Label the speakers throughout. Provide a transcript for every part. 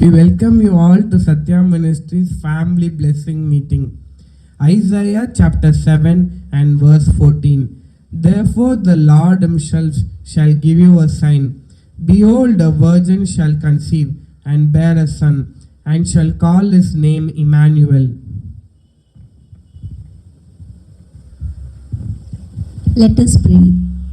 Speaker 1: We welcome you all to Satya Ministries Family Blessing Meeting. Isaiah chapter 7 and verse 14. Therefore the Lord himself shall give you a sign. Behold, a virgin shall conceive and bear a son, and shall call his name Emmanuel.
Speaker 2: Let us pray.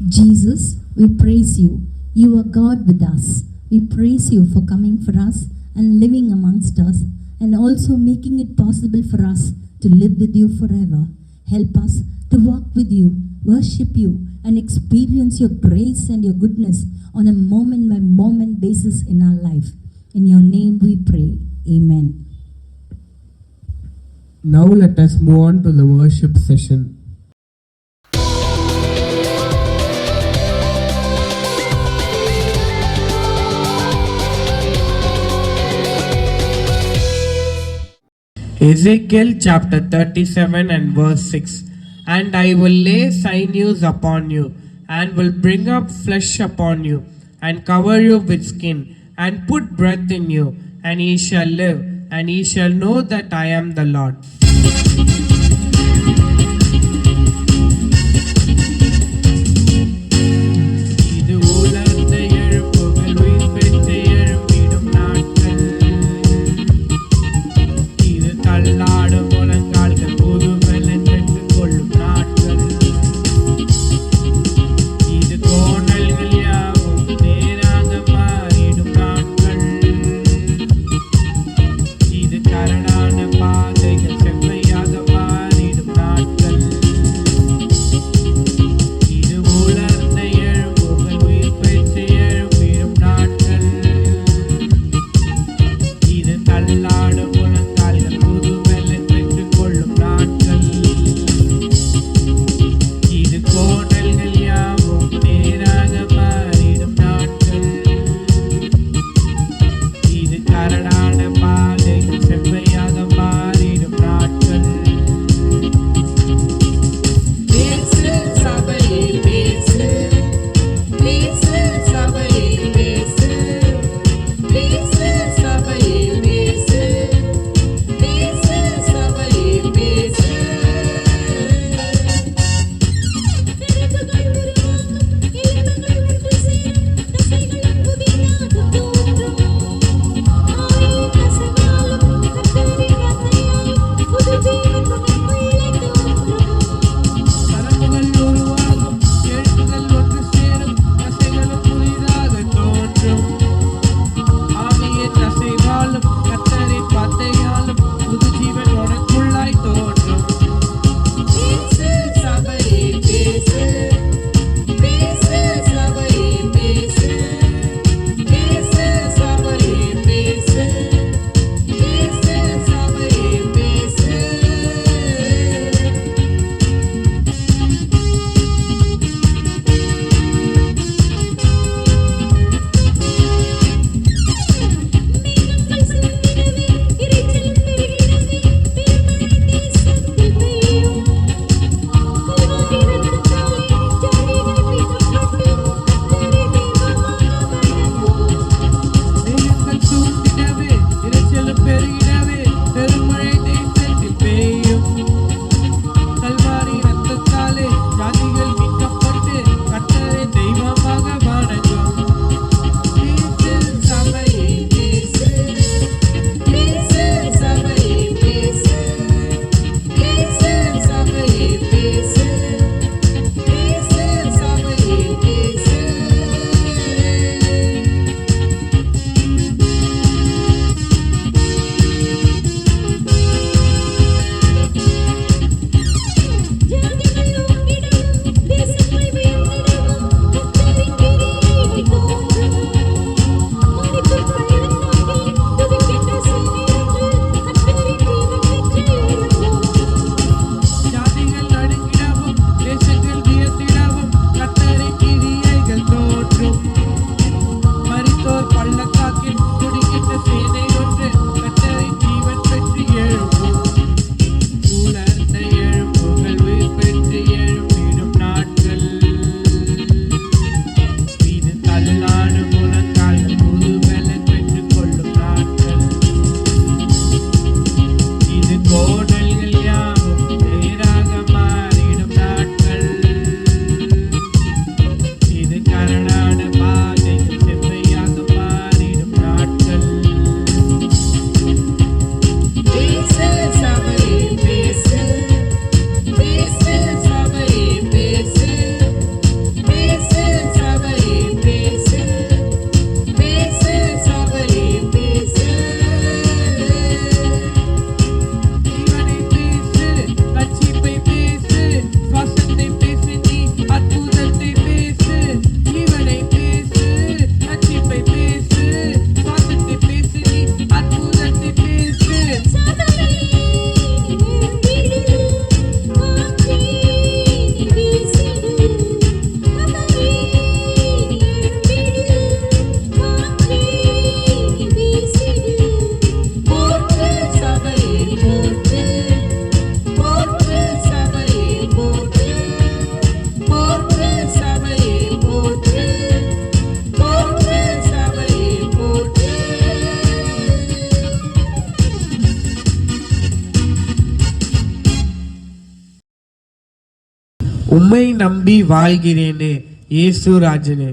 Speaker 2: Jesus, we praise you. You are God with us. We praise you for coming for us and living amongst us, and also making it possible for us to live with you forever. Help us to walk with you, worship you, and experience your grace and your goodness on a moment-by-moment basis in our life. In your name we pray. Amen.
Speaker 1: Now let us move on to the worship session. Ezekiel chapter 37 and verse 6. And I will lay sinews upon you, and will bring up flesh upon you, and cover you with skin, and put breath in you, and ye shall live, and ye shall know that I am the Lord. கரடான பாதைகள் செம்மையாக உம்மை நம்பி வாழ்கிறேனே இயேசு ராஜனே.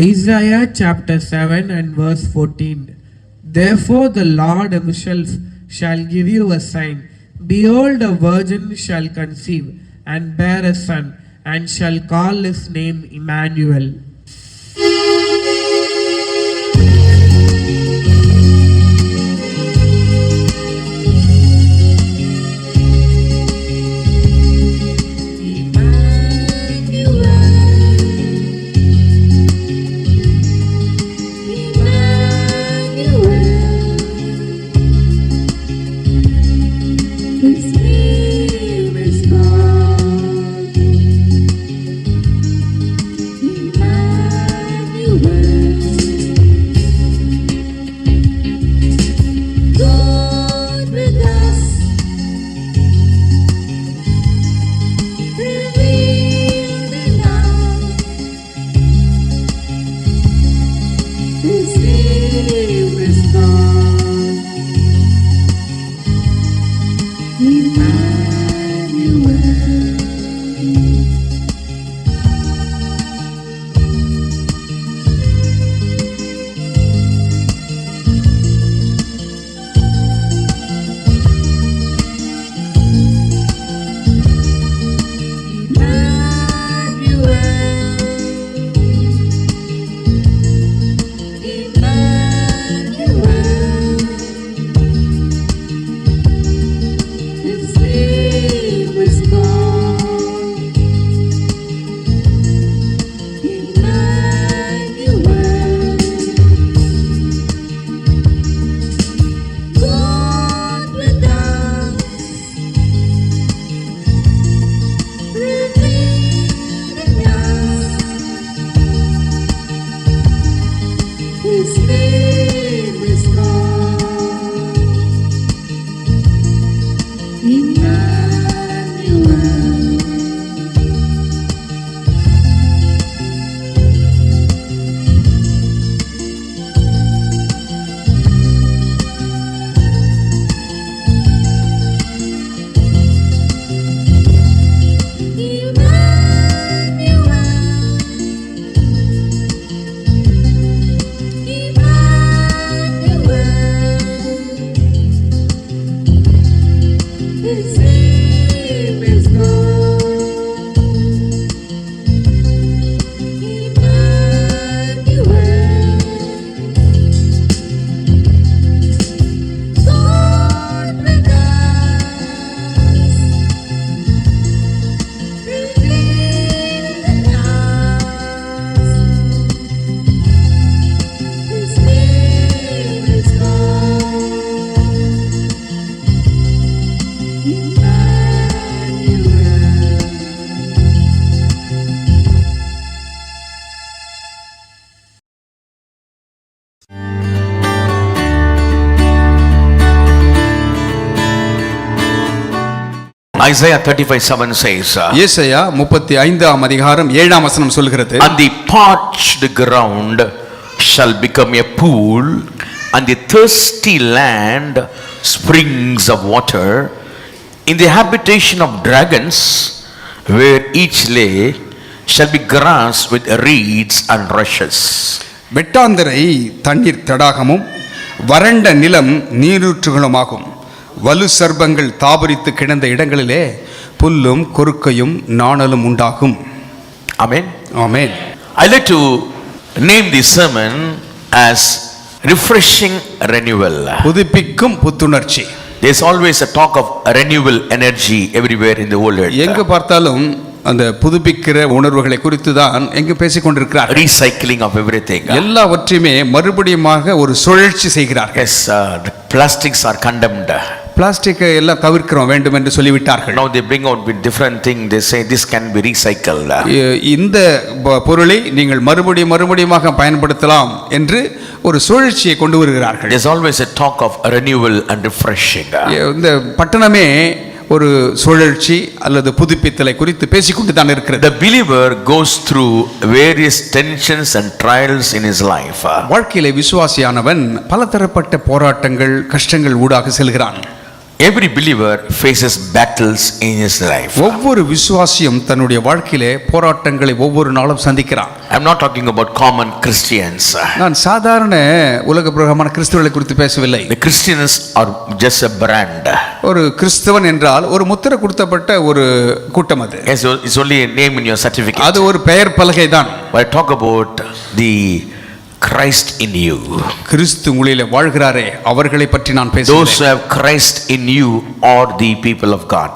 Speaker 1: Isaiah chapter 7 and verse 14. Therefore the Lord himself shall give you a sign. Behold, a virgin shall conceive and bear a son, and shall call his name Emmanuel.
Speaker 2: Emmanuel.
Speaker 3: Isaiah 35:7 says,
Speaker 4: ஏசாயா 35ஆம் அதிகாரம் 7ஆம் வசனம் சொல்கிறது,
Speaker 3: and the parched ground shall become a pool, and the thirsty land springs of water. In the habitation of dragons, where each lay, shall be grass with reeds and rushes.
Speaker 4: வெட்டாந்தரை தண்ணீர் தடாகமும் வறண்ட நிலம் நீரூற்றுகளுமாகும். வலு சர்ப்பங்கள் தாபரித்து கிடந்த இடங்களிலே புல்லும் கொருக்கையும் நாணலும் உண்டாகும்.
Speaker 3: Amen.
Speaker 4: Amen.
Speaker 3: I like to name this sermon as refreshing renewal.
Speaker 4: புதுப்பிக்கும் புத்துணர்ச்சி.
Speaker 3: There's always a talk of renewal energy everywhere in the whole earth.
Speaker 4: எங்க பார்த்தாலும் அந்த புதுப்பிக்கிற உணர்வுகளை குறித்து தான் எங்க பேசிக் கொண்டிருக்கிறார்கள்.
Speaker 3: Recycling of everything.
Speaker 4: எல்லாவற்றையுமே மறுபடியுமாக ஒரு சுழற்சி செய்கிறார்கள்.
Speaker 3: Yes, the plastics are condemned.
Speaker 4: பிளாஸ்டிக்கை எல்லாம் தவிர்க்கிறோம் வேண்டும் என்று சொல்லிவிட்டார்கள்.
Speaker 3: Now they bring out with different thing. They say this can be recycled.
Speaker 4: இந்த பொருளை நீங்கள் மறுபடியுமாக பயன்படுத்தலாம் என்று ஒரு சுழற்சியை கொண்டு வருகிறார்கள்.
Speaker 3: There's always a talk of renewal and refreshing.
Speaker 4: இந்த பட்டணமே ஒரு சுழற்சி அல்லது புதுப்பித்தலை குறித்து பேசிக்கொண்டு தான் இருக்கிறது.
Speaker 3: The believer goes through various tensions and trials in his life.
Speaker 4: வாழ்க்கையிலே விசுவாசியானவன் பலதரப்பட்ட போராட்டங்கள் கஷ்டங்கள் ஊடாக செல்கிறான்.
Speaker 3: Every believer faces battles in his life.
Speaker 4: ஒவ்வொரு விசுவாசியும் தன்னுடைய வாழ்க்கையிலே போராட்டங்களை ஒவ்வொரு நாளும் சந்திக்கிறான்.
Speaker 3: I'm not talking about common Christians.
Speaker 4: நான் சாதாரண உலக பிரகாரமான கிறிஸ்தவர்களை குறித்து பேசவில்லை.
Speaker 3: The Christians are just a brand.
Speaker 4: ஒரு கிறிஸ்தவன் என்றால் ஒரு முத்திரை கொடுக்கப்பட்ட ஒரு கூட்டம் அது.
Speaker 3: Yes, it's only a name in your certificate.
Speaker 4: அது ஒரு பெயர் பலகை தான்.
Speaker 3: But I talk about the Christ in you.
Speaker 4: கிறிஸ்து உங்களிலே வாழ்கிறாரே அவர்களை பற்றி நான்
Speaker 3: Those
Speaker 4: பேசுகிறேன்.
Speaker 3: who have Christ in you are the people of God.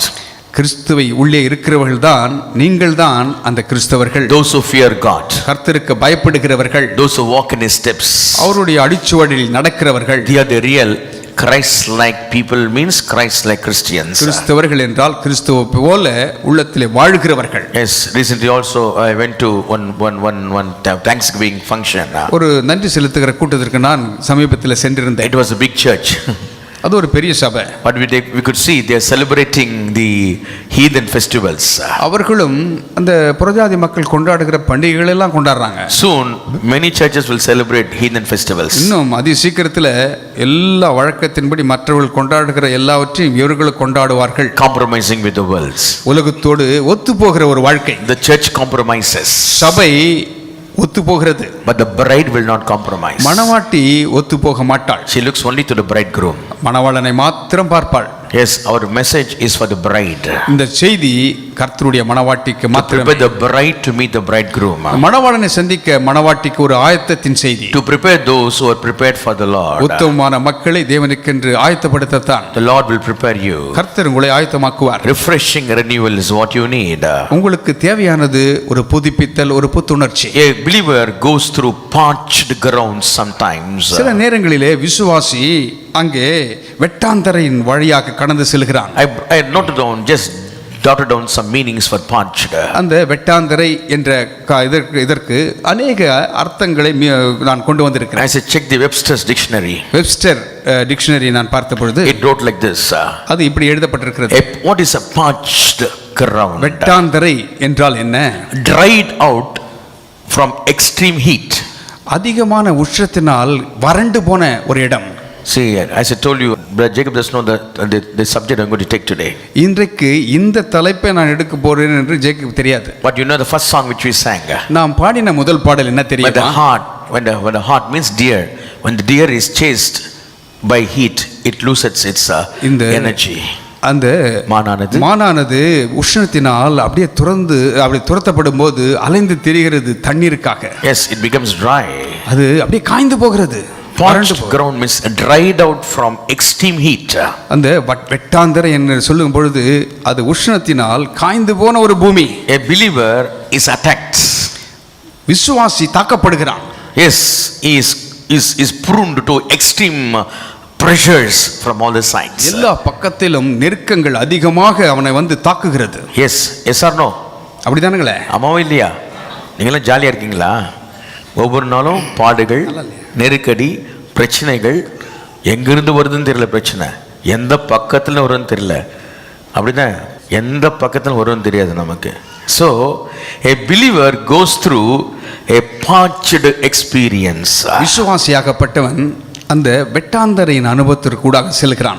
Speaker 4: கிறிஸ்துவை உள்ளே இருக்கிறவர்கள் தான் நீங்கள் தான் அந்த கிறிஸ்தவர்கள்.
Speaker 3: Those who fear God.
Speaker 4: கர்த்தருக்கு பயப்படுகிறவர்கள்.
Speaker 3: Those who walk in his steps.
Speaker 4: அவருடைய அடிச்சுவடியில் நடக்கிறவர்கள்.
Speaker 3: They are the real Christ-like people, means Christ-like Christians.
Speaker 4: கிறிஸ்தவர்கள் என்றால் கிறிஸ்துவை போல உள்ளத்திலே வாழ்கிறவர்கள்.
Speaker 3: Yes, recently also I went to one Thanksgiving function.
Speaker 4: ஒரு நன்றி செலுத்துகிற கூட்டத்திற்கு நான் சமீபத்தில் சென்றிருந்தேன்.
Speaker 3: It was a big church.
Speaker 4: அது ஒரு பெரிய சபை.
Speaker 3: But we could see they are celebrating the heathen festivals.
Speaker 4: அவர்களும் அந்த புறஜாதி மக்கள் கொண்டாடுகிற பண்டிகைகள் எல்லாம் கொண்டாடுறாங்க.
Speaker 3: Soon many churches will celebrate heathen festivals.
Speaker 4: இன்னும் அதி சீக்கிரத்தில் எல்லா வழக்கத்தின்படி மற்றவர்கள் கொண்டாடுகிற எல்லாவற்றையும் இவர்களும் கொண்டாடுவார்கள்.
Speaker 3: Compromising with the world.
Speaker 4: உலகத்தோடு ஒத்து போகிற ஒரு வாழ்க்கை.
Speaker 3: The church compromises.
Speaker 4: சபை ஒத்து போகிறது.
Speaker 3: But the bride will not compromise.
Speaker 4: மணவாட்டி ஒத்து போக மாட்டாள்.
Speaker 3: She looks only to the bridegroom.
Speaker 4: மணவாளனை மாத்திரம் பார்ப்பாள்.
Speaker 3: Yes, our message is for the bride.
Speaker 4: இந்த செய்தி கர்த்தருடைய மணவாட்டிக்கு மாத்திரமே.
Speaker 3: Prepare the bride to meet the bridegroom.
Speaker 4: மணவாளனை சந்திக்க மணவாட்டிக்கு ஒரு ஆயத்தத்தின் செய்தி.
Speaker 3: To prepare those who are prepared for the Lord.
Speaker 4: உத்தமமான மக்களை தேவனுக்கென்று ஆயத்தப்படுத்தத்தான்.
Speaker 3: The Lord will prepare you.
Speaker 4: கர்த்தர் உங்களை ஆயத்தமாக்குவார்.
Speaker 3: Refreshing renewal is what you need.
Speaker 4: உங்களுக்கு தேவையானது ஒரு புதுப்பித்தல், ஒரு புத்துணர்ச்சி.
Speaker 3: A believer goes through parched ground sometimes.
Speaker 4: சில நேரங்களிலே விசுவாசி அங்கே வெட்டாந்தரையின் வழியாக கடந்து செல்கிறான்.
Speaker 3: I noted down, just jotted down some meanings for parched.
Speaker 4: அந்த வெட்டாந்தரை என்ற இதற்கு அநேக அர்த்தங்களை நான் கொண்டு வந்திருக்கிறேன்.
Speaker 3: As I checked the Webster's dictionary,
Speaker 4: Webster dictionary நான் பார்த்த பொழுது
Speaker 3: it wrote like this.
Speaker 4: அது இப்படி எழுதப்பட்டிருக்கிறது.
Speaker 3: What is a parched ground?
Speaker 4: வெட்டாந்தரை என்றால் என்ன?
Speaker 3: Dried out from extreme heat.
Speaker 4: அதிகமான உஷ்ணத்தினால் வறண்டு போன ஒரு இடம்.
Speaker 3: See, as I told you, Brother Jacob doesn't know the subject I'm going to take today.
Speaker 4: இன்றைக்கு இந்த தலைப்பை நான் எடுக்க போறேன் என்று ஜேக்கப் தெரியாது.
Speaker 3: But you know the first song which we sang.
Speaker 4: நாம் பாடின முதல் பாடல் என்ன
Speaker 3: When the
Speaker 4: தெரியுமா?
Speaker 3: heart, when the heart means deer, when the deer is chased by heat, it loses its energy.
Speaker 4: அந்த மானானது உஷ்ணத்தினால் அப்படியே துரத்தப்படும் போது அலைந்து திரிகிறது தண்ணீருக்காக.
Speaker 3: Yes, it becomes dry.
Speaker 4: அது அப்படியே காய்ந்து போகிறது.
Speaker 3: Parched ground means dried out from extreme heat.
Speaker 4: அந்த வெட்டாந்தரை என்று சொல்லும் பொழுது அது உஷ்ணத்தினால் காய்ந்து போன ஒரு பூமி.
Speaker 3: A believer is attacked.
Speaker 4: விசுவாசி தாக்கப்படுகிறான்.
Speaker 3: Yes, he is pruned to extreme pressures from all the sides.
Speaker 4: எல்லா பக்கத்திலும் நெருக்கங்கள் அதிகமாக அவனை வந்து தாக்குகிறது.
Speaker 3: Yes, yes or no?
Speaker 4: அப்படிதானுங்களே?
Speaker 3: ஆமாவா இல்லையா? நீங்களும் ஜாலியா இருக்கீங்களா? ஒவ்வொரு நாளும் பாடுகள், நெருக்கடி, பிரச்சனைகள். எங்கிருந்து வருதுன்னு தெரியல பிரச்சனை, எந்த பக்கத்தில் வருதுன்னு தெரியல. அப்படிதான், எந்த பக்கத்தில் வரும்னு தெரியாது நமக்கு. So a believer goes through a parched experience.
Speaker 4: விசுவாசியாகப்பட்டவன் அந்த வெட்டாந்தரையின் அனுபவத்திற்கு கூட செல்கிறான்.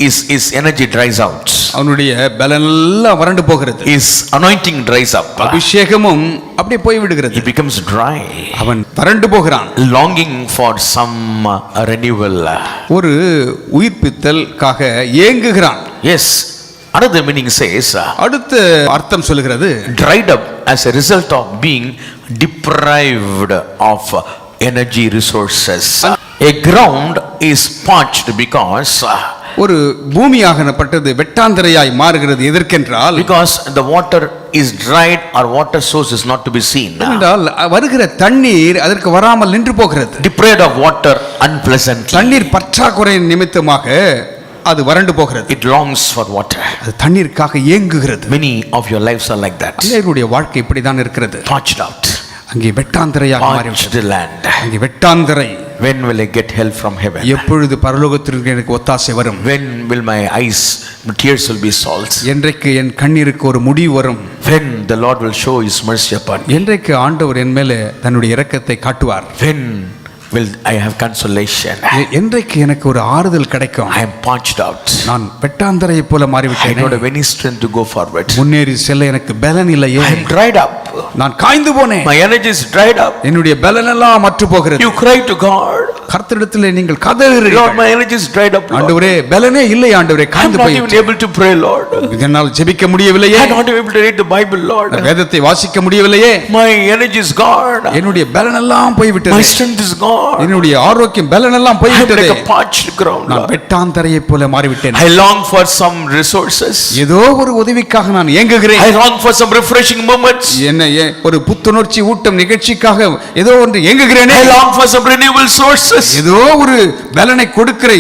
Speaker 3: His energy dries out.
Speaker 4: அவனுடைய பலனெல்லாம் வறண்டு போகிறது.
Speaker 3: His anointing dries up.
Speaker 4: அபிஷேகமும் அப்படியே போய் விடுகிறது.
Speaker 3: He becomes dry.
Speaker 4: அவன் வறண்டு போகிறான்.
Speaker 3: Longing for some renewal.
Speaker 4: ஒரு உயிர்ப்பித்தலுக்காக ஏங்குகிறான்.
Speaker 3: Yes. Another meaning says,
Speaker 4: அடுத்த அர்த்தம் சொல்லுகிறது,
Speaker 3: dried up as a result of being deprived of energy resources. A ground is parched because
Speaker 4: ஒரு பூமியாகப்பட்டது வெட்டாந்தரையாய் மாறுகிறது. எதற்கென்றால்
Speaker 3: because the water is dried or water source is not to be seen.
Speaker 4: என்றால் வருகிற தண்ணீர் அதற்கு வராமல் நின்று போகிறது.
Speaker 3: Deprived of water unpleasantly.
Speaker 4: தண்ணீர் பற்றாக்குறை நிமித்தமாக அது வறண்டு போகிறது.
Speaker 3: It longs for water.
Speaker 4: அது தண்ணீருக்காக ஏங்குகிறது.
Speaker 3: Many of your lives are like that.
Speaker 4: அநேகருடைய வாழ்க்கை இப்படிதான் இருக்கிறது.
Speaker 3: Parched out.
Speaker 4: அங்கே வெட்டாந்தரையாக
Speaker 3: Parched
Speaker 4: மாறிவிட்டது.
Speaker 3: land.
Speaker 4: அங்கே வெட்டாந்தரை.
Speaker 3: When will I get help from heaven?
Speaker 4: எப்பொழுது பரலோகத்திற்கு எனக்கு ஒத்தாசை வரும்?
Speaker 3: When will my eyes, my tears will be salts?
Speaker 4: என்றைக்கு என் கண்ணீருக்கு ஒரு முடிவு வரும்?
Speaker 3: When the Lord will show His mercy upon me?
Speaker 4: என்றைக்கு ஆண்டவர் என் மேலே தன்னுடைய இரக்கத்தை காட்டுவார்?
Speaker 3: When will I have consolation?
Speaker 4: என்றைக்கு எனக்கு ஒரு ஆறுதல் கிடைக்கும்?
Speaker 3: I am parched out.
Speaker 4: நான் வெட்டாந்தரையை போல
Speaker 3: I
Speaker 4: மாறிவிட்டேன்.
Speaker 3: don't have any strength to go forward.
Speaker 4: முன்னேறி செல்ல எனக்கு பலன் இல்லையே.
Speaker 3: I am dried up.
Speaker 4: நான் காய்ந்து போனேன்.
Speaker 3: My energy is dried up.
Speaker 4: என்னுடைய பலன் எல்லாம் மற்று போகிறது.
Speaker 3: You cry to God.
Speaker 4: கர்த்தரிடத்திலே நீங்கள்
Speaker 3: Lord,
Speaker 4: கதறுகிறீர்கள்.
Speaker 3: my energy is dried up. Lord.
Speaker 4: ஆண்டவரே பலனே இல்லை ஆண்டவரே,
Speaker 3: I am
Speaker 4: காய்ந்து
Speaker 3: not
Speaker 4: போய்
Speaker 3: even able to pray, Lord.
Speaker 4: இதனால் ஜெபிக்க முடியவில்லையே.
Speaker 3: I am not even able to read the Bible, Lord.
Speaker 4: வேதத்தை வாசிக்க முடியவில்லையே.
Speaker 3: My energy is gone.
Speaker 4: என்னுடைய பலன் எல்லாம் போய்
Speaker 3: My
Speaker 4: விட்டது.
Speaker 3: strength is gone.
Speaker 4: என்னுடைய ஆரோக்கியம் பலன் எல்லாம் போய்
Speaker 3: I am
Speaker 4: விட்டது.
Speaker 3: like a parched ground.
Speaker 4: நான்
Speaker 3: Lord.
Speaker 4: வெட்டாந்தரையை போல மாறிவிட்டேன்.
Speaker 3: I long for some resources.
Speaker 4: ஏதோ ஒரு உதவிக்காக நான் ஏங்குகிறேன்.
Speaker 3: I long for some refreshing moments.
Speaker 4: என்ன ஒரு புத்துணர்ச்சி ஊட்டம் நிகழ்ச்சிக்காக ஏதோ ஒன்று ஏங்குகிறேனே.
Speaker 3: I long for some renewal sources.
Speaker 4: ஏதோ ஒரு பலனை கொடுக்கிற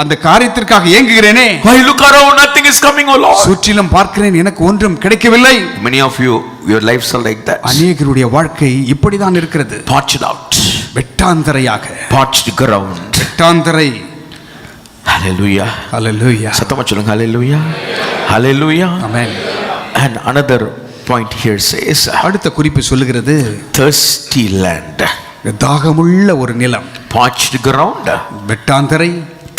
Speaker 4: அந்த காரியத்திற்காக ஏங்குகிறேனே.
Speaker 3: I look around, nothing is coming, oh Lord.
Speaker 4: சுற்றிலும் பார்க்கிறேன், எனக்கு ஒன்றும் கிடைக்கவில்லை.
Speaker 3: Many of you, your lives are like that.
Speaker 4: அநேகருடைய வாழ்க்கை இப்படிதான் இருக்கிறது.
Speaker 3: Parched out.
Speaker 4: வெட்டாந்தரையாக.
Speaker 3: Parched ground.
Speaker 4: வெட்டாந்தரை.
Speaker 3: Hallelujah.
Speaker 4: ஹல்லேலூயா.
Speaker 3: சத்தமா சொல்லுங்க hallelujah. Hallelujah.
Speaker 4: Amen.
Speaker 3: And another point here says,
Speaker 4: அடுத்த குறிப்பு சொல்லுகிறது,
Speaker 3: thirsty land.
Speaker 4: தாகமுள்ள ஒரு நிலம்.
Speaker 3: Parched ground.
Speaker 4: வெட்டாந்தரை.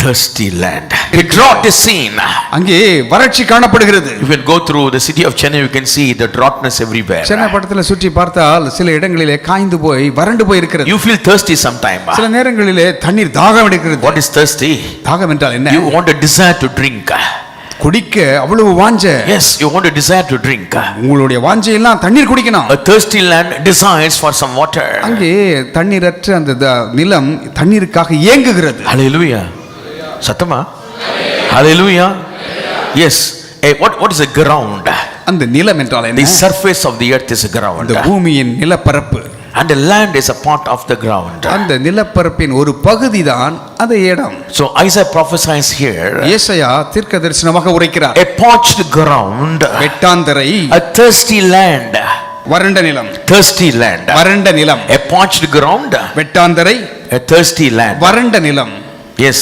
Speaker 3: Thirsty land. A drought is seen.
Speaker 4: அங்கே வறட்சி காணப்படுகிறது.
Speaker 3: You can go through the city of Chennai, you can see the droughtness everywhere.
Speaker 4: Chennai பட்டணத்தில் சுற்றி பார்த்தால் சில இடங்களிலே காய்ந்து போய் வறண்டு போய் இருக்கிறது.
Speaker 3: You feel thirsty sometime.
Speaker 4: சில நேரங்களிலே தண்ணீர் தாகம் எடுக்கிறது.
Speaker 3: What is thirsty?
Speaker 4: தாகம் என்றால் என்ன?
Speaker 3: You want a desire to drink.
Speaker 4: குடிக்க அவ்வளவு வாஞ்ச.
Speaker 3: Yes, you want a desire to drink.
Speaker 4: உங்களுடைய வாஞ்சையெல்லாம் தண்ணீர் குடிக்கணும்.
Speaker 3: A thirsty land desires for some water.
Speaker 4: அங்கே தண்ணீரற்ற அந்த நிலம் தண்ணீருக்காக ஏங்குகிறது.
Speaker 3: Hallelujah. சத்தமா? Hallelujah. Yes. What is a ground?
Speaker 4: அந்த நிலம் என்றால்
Speaker 3: The
Speaker 4: என்ன?
Speaker 3: surface of the earth is a ground.
Speaker 4: அந்த பூமியின் நிலப்பரப்பு.
Speaker 3: And the land is a part of the ground.
Speaker 4: அந்த நிலப்பரப்பின் ஒரு பகுதி தான் அந்த இடம்.
Speaker 3: So Isaiah prophesies here.
Speaker 4: ஏசாயா தீர்க்கதரிசனமாக உரைக்கிறார்.
Speaker 3: A parched ground.
Speaker 4: வெட்டாந்தரை.
Speaker 3: A thirsty land.
Speaker 4: வறண்ட நிலம்.
Speaker 3: Thirsty land.
Speaker 4: வறண்ட நிலம்.
Speaker 3: A parched ground.
Speaker 4: வெட்டாந்தரை.
Speaker 3: A thirsty land.
Speaker 4: வறண்ட நிலம்.
Speaker 3: Yes,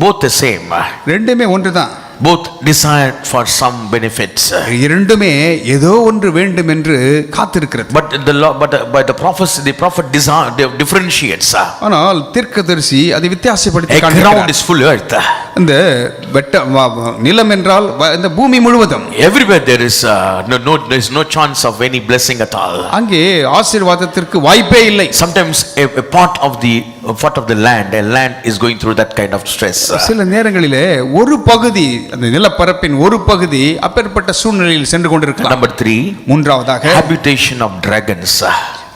Speaker 3: both the same.
Speaker 4: ரெண்டுமே ஒன்றுதான்.
Speaker 3: Both desire for some benefits.
Speaker 4: இரண்டுமே ஏதோ ஒன்று வேண்டும் என்று காத்திருக்கிறது.
Speaker 3: But the prophet differentiates.
Speaker 4: ஆனால் தீர்க்கதரிசி அதை வித்தியாசப்படுத்தி
Speaker 3: A ground
Speaker 4: காண்பிக்கிறார்.
Speaker 3: is full earth.
Speaker 4: இந்த நிலம் என்றால் இந்த பூமி முழுவதும்.
Speaker 3: Everywhere there is no chance of any blessing at all.
Speaker 4: அங்கே ஆசீர்வாதத்திற்கு வாய்ப்பே இல்லை.
Speaker 3: Sometimes a part of the land, a land is going through that kind of stress.
Speaker 4: சில நேரங்களிலே ஒரு பகுதி, அந்த நிலப்பரப்பின் ஒரு பகுதி அப்பேற்பட்ட சூழ்நிலையில் சென்று கொண்டிருக்கலாம்.
Speaker 3: Number 3,
Speaker 4: மூன்றாவதாக
Speaker 3: habitation of dragons.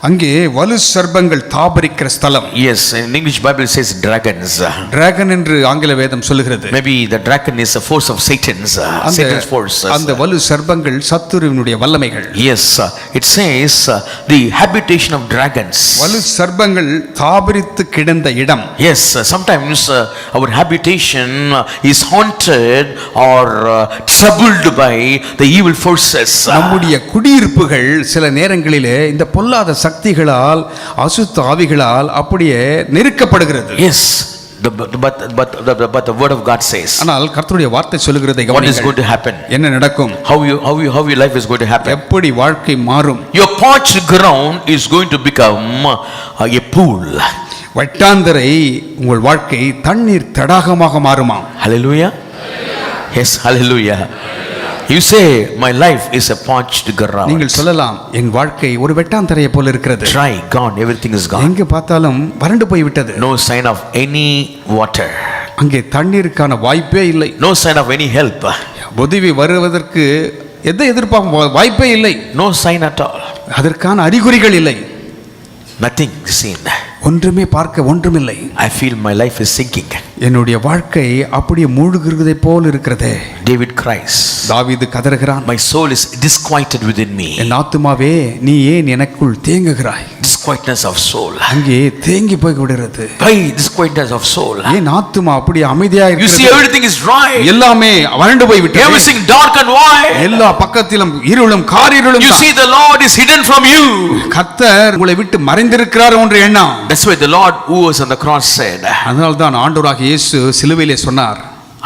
Speaker 4: அங்கே வலு சர்ப்பங்கள் தாபரிக்கிற ஸ்தலம்.
Speaker 3: Yes, in English Bible it says dragons.
Speaker 4: Dragon என்று ஆங்கில வேதம் சொல்லுகிறது.
Speaker 3: Maybe the dragon is a force of Satan's force.
Speaker 4: அந்த வலு சர்ப்பங்கள் சத்துருவினுடைய வல்லமைகள்.
Speaker 3: Yes, it says the habitation of dragons.
Speaker 4: வலு சர்ப்பங்கள் தாபரித்து கிடந்த இடம்.
Speaker 3: Yes, sometimes our habitation is haunted or troubled by the evil forces.
Speaker 4: நம்முடைய குடியிருப்புகள் சில நேரங்களிலே இந்த பொல்லாத சக்திகளால் அசுத்த ஆவிகளால் அப்படியே நெருக்கப்படுகிறது.
Speaker 3: Yes, but the word of God says,
Speaker 4: ஆனால் கர்த்தருடைய வார்த்தை சொல்லுகிறதை
Speaker 3: what is going
Speaker 4: கவனியுங்கள்.
Speaker 3: to happen?
Speaker 4: என்ன நடக்கும்?
Speaker 3: How your life is going to happen?
Speaker 4: எப்படி வாழ்க்கை மாறும்?
Speaker 3: Your parched ground is going to become a pool.
Speaker 4: வட்டாந்தரை உங்கள் வாழ்க்கை தண்ணீர் தடாகமாக மாறுமாம்.
Speaker 3: Hallelujah. Yes, hallelujah. You say my life is a parched ground.
Speaker 4: நீங்கள் சொல்லலாம், என் வாழ்க்கை ஒரு வெட்டாந்தரையை போல இருக்கிறது.
Speaker 3: Dry, gone, everything is gone.
Speaker 4: எங்க பார்த்தாலும் வறண்டு போய் விட்டது.
Speaker 3: No sign of any water.
Speaker 4: அங்கே தண்ணீருக்கான வாய்ப்பே இல்லை.
Speaker 3: No sign of any help.
Speaker 4: உதவி வருவதற்கு எதை எதிர்பார்க்கும் வாய்ப்பே இல்லை.
Speaker 3: No sign at all.
Speaker 4: அதற்கான அறிகுறிகள் இல்லை.
Speaker 3: Nothing seen.
Speaker 4: ஒன்றுமே பார்க்க ஒன்றுமில்லை.
Speaker 3: I feel my life is sinking.
Speaker 4: என்னுடைய வாழ்க்கை அப்படியே மூழ்குகிறதை போல் இருக்கிறதே.
Speaker 3: David cries.
Speaker 4: தாவீது கதறுகிறான்,
Speaker 3: My soul is disquieted within me.
Speaker 4: என் ஆத்துமாவே நீ ஏன் எனக்குள் தேங்குகிறாய்?
Speaker 3: Disquietness of soul.
Speaker 4: அங்கே தேங்கி போய் விடுகிறது.
Speaker 3: Why disquietness of soul?
Speaker 4: ஏன் ஆத்துமா அப்படியே அமைதியா
Speaker 3: You see,
Speaker 4: இருக்கிறது?
Speaker 3: everything is dry.
Speaker 4: எல்லாமே வறண்டு போய் விட்டது.
Speaker 3: Everything dark and white.
Speaker 4: எல்லா பக்கத்திலும் இருளும் காரிருளும்.
Speaker 3: You see, the Lord is hidden from you.
Speaker 4: கர்த்தர் உங்களை விட்டு மறைந்திருக்கிறார் என்ற எண்ணம்.
Speaker 3: That's why the Lord who was on the cross said,
Speaker 4: அதனால்தான் ஆண்டவராகிய இயேசு சிலுவையிலே சொன்னார்,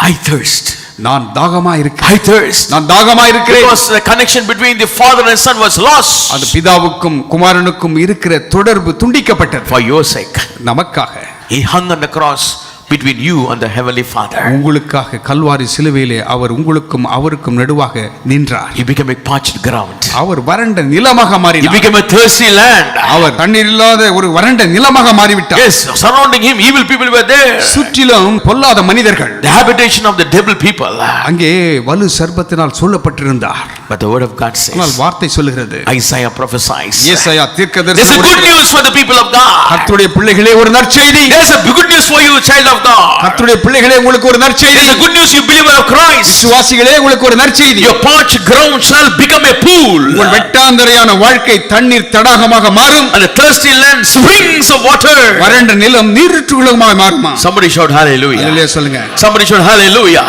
Speaker 3: I thirst.
Speaker 4: நான் தாகமா இருக்கிறேன்.
Speaker 3: I thirst.
Speaker 4: நான் தாகமா இருக்கிறேன்.
Speaker 3: Because the connection between the father and son was lost.
Speaker 4: அந்த பிதாவுக்கும் குமாரனுக்கும் இருக்கிற தொடர்பு துண்டிக்கப்பட்டது.
Speaker 3: For your sake,
Speaker 4: நமக்காக
Speaker 3: he hung on the cross between you and the heavenly Father.
Speaker 4: உங்களுக்காக கல்வாரி சிலுவையிலே அவர் உங்களுக்கும் அவருக்கும் நடுவாக நின்றார்.
Speaker 3: He became a parched ground.
Speaker 4: அவர் வறண்ட நிலமாக
Speaker 3: He
Speaker 4: மாறினார்.
Speaker 3: became a thirsty land.
Speaker 4: அவர் தண்ணீர் இல்லாத ஒரு வறண்ட நிலமாக மாறிவிட்டார்.
Speaker 3: Yes, surrounding him, evil people were there.
Speaker 4: சுற்றிலும் பொல்லாத மனிதர்கள்,
Speaker 3: The habitation of the devil people.
Speaker 4: அங்கே வலு சர்ப்பத்தினால் சூழப்பட்டிருந்தார்.
Speaker 3: But the word of God
Speaker 4: ஆனால்
Speaker 3: says,
Speaker 4: வார்த்தை சொல்லுகிறது,
Speaker 3: Isaiah prophesies,
Speaker 4: ஏசாயா
Speaker 3: there's a
Speaker 4: தீர்க்கதரிசி,
Speaker 3: good news for the people of God.
Speaker 4: கர்த்தருடைய பிள்ளைகளே ஒரு நற்செய்தி.
Speaker 3: There's a good news for you, child of God.
Speaker 4: கர்த்தருடைய பிள்ளைகளே உங்களுக்கு ஒரு நற்செய்தி.
Speaker 3: There's a good news, you believer of Christ.
Speaker 4: விசுவாசிகளே உங்களுக்கு ஒரு நற்செய்தி.
Speaker 3: Your parched ground shall become a pool,
Speaker 4: உங்கள் வெட்டாந்தரையான வாழ்க்கை தண்ணீர் தடாகமாக மாறும்.
Speaker 3: and the thirsty land springs of water.
Speaker 4: வறண்ட நிலம் நீரூற்றுகளுமாக மாறுமா?
Speaker 3: Somebody shout hallelujah.
Speaker 4: அல்லேலூயா சொல்லுங்க.
Speaker 3: Somebody shout hallelujah.